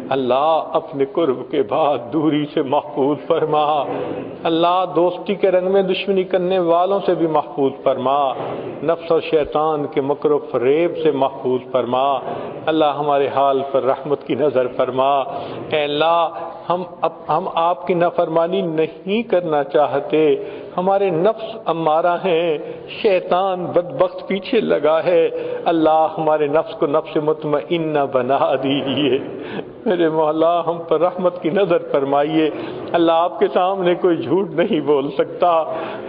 اللہ، اپنے قرب کے بعد دوری سے محفوظ فرما۔ اللہ، دوستی کے رنگ میں دشمنی کرنے والوں سے بھی محفوظ فرما، نفس اور شیطان کے مکر و فریب سے محفوظ فرما۔ اللہ، ہمارے حال پر رحمت کی نظر فرما۔ اے اللہ، ہم آپ کی نافرمانی نہیں کرنا چاہتے، ہمارے نفس امارہ ہیں، شیطان بدبخت پیچھے لگا ہے۔ اللہ، ہمارے نفس کو نفس مطمئنہ بنا دیجیے۔ میرے مولا، ہم پر رحمت کی نظر فرمائیے۔ اللہ، آپ کے سامنے کوئی جھوٹ نہیں بول سکتا،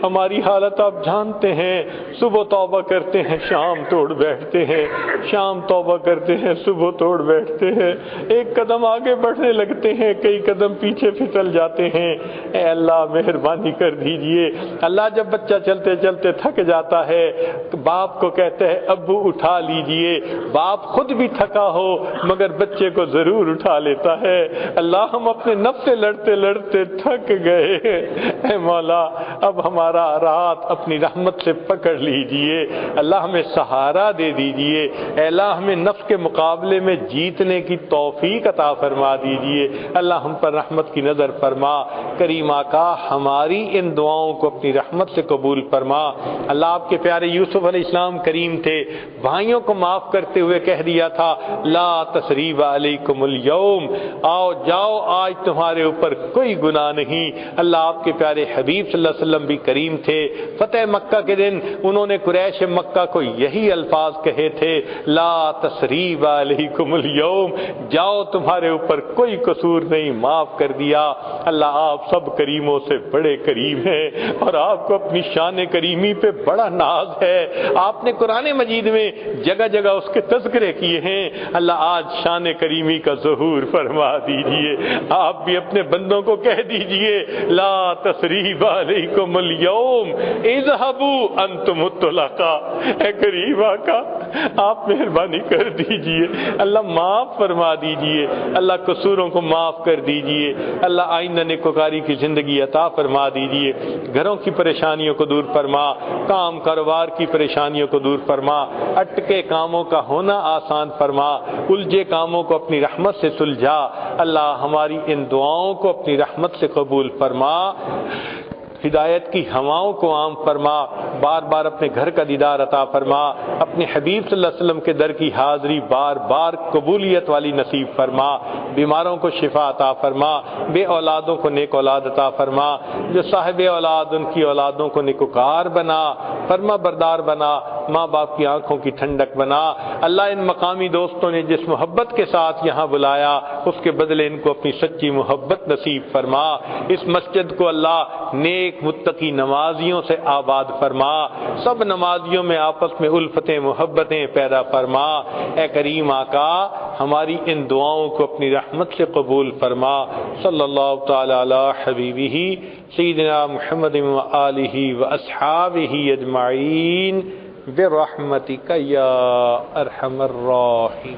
ہماری حالت آپ جانتے ہیں۔ صبح توبہ کرتے ہیں، شام توڑ بیٹھتے ہیں، شام توبہ کرتے ہیں، صبح توڑ بیٹھتے ہیں، ایک قدم آگے بڑھنے لگتے ہیں، کئی قدم پیچھے پھسل جاتے ہیں۔ اے اللہ، مہربانی کر دیجئے۔ اللہ، جب بچہ چلتے چلتے تھک جاتا ہے، باپ کو کہتے ہیں ابو اٹھا لیجئے، باپ خود بھی تھکا ہو مگر بچے کو ضرور اٹھا لیتا ہے۔ اللہ، ہم اپنے نفس سے لڑتے لڑتے تھک گئے، اے مولا اب ہمارا رات اپنی رحمت سے پکڑ لیجئے۔ اللہ، ہمیں سہارا دے دیجئے۔ اے اللہ، ہمیں نفس کے مقابلے میں جیتنے کی توفیق عطا فرما دیجئے۔ اللہ، ہم پر رحمت کی نظر فرما۔ کریم آقا، ہماری ان دعاؤں کو اپنی رحمت سے قبول فرما۔ اللہ، آپ کے پیارے یوسف علیہ السلام کریم تھے، بھائیوں کو معاف کرتے ہوئے کہہ دیا تھا لا تثریب علیکم اليوم، آؤ جاؤ، آج تمہارے اوپر کوئی گناہ نہیں۔ اللہ، آپ کے پیارے حبیب صلی اللہ علیہ وسلم بھی کریم تھے، فتح مکہ کے دن انہوں نے قریش مکہ کو یہی الفاظ کہے تھے لا تثریب علیکم اليوم، جاؤ تمہارے اوپر کوئی قصور نہیں، معاف کر دیا۔ اللہ، آپ سب کریموں سے بڑے کریم ہیں اور آپ کو اپنی شان کریمی پہ بڑا ناز ہے۔ آپ نے قرآن مجید میں جگہ جگہ اس کے تذکرے کیے ہیں۔ اللہ، آج شان کریمی کا ظہور فرما دیجئے۔ آپ بھی اپنے بندوں کو کہہ دیجئے لا تثریب علیکم اليوم اذهبوا انتم الطلقاء۔ اے کریم آقا، آپ مہربانی کر دیجئے، اللہ معاف فرما دیجئے، اللہ قصوروں کو معاف کر دیجئے، اللہ آئندہ نیکوکاری کی زندگی عطا فرما دیجئے، گھروں کی پریشانیوں کو دور فرما، کام کاروبار کی پریشانیوں کو دور فرما، اٹکے کاموں کا ہونا آسان فرما، الجھے کاموں کو اپنی رحمت سے سلجھا۔ اللہ، ہماری ان دعاؤں کو اپنی رحمت سے قبول فرما، ہدایت کی ہواؤں کو عام فرما، بار بار اپنے گھر کا دیدار عطا فرما، اپنے حبیب صلی اللہ علیہ وسلم کے در کی حاضری بار بار قبولیت والی نصیب فرما، بیماروں کو شفا عطا فرما، بے اولادوں کو نیک اولاد عطا فرما، جو صاحب اولاد ان کی اولادوں کو نیکوکار بنا، فرما بردار بنا، ماں باپ کی آنکھوں کی ٹھنڈک بنا۔ اللہ، ان مقامی دوستوں نے جس محبت کے ساتھ یہاں بلایا اس کے بدلے ان کو اپنی سچی محبت نصیب فرما۔ اس مسجد کو اللہ نیک متقی نمازیوں سے آباد فرما، سب نمازیوں میں آپس میں الفتیں محبتیں پیدا فرما۔ اے کریم آقا، ہماری ان دعاؤں کو اپنی رحمت سے قبول فرما۔ صلی اللہ تعالی علی حبیبہ سیدنا محمد و آلہ و اصحابہ اجمعین، برحمتک یا ارحم الراحمین.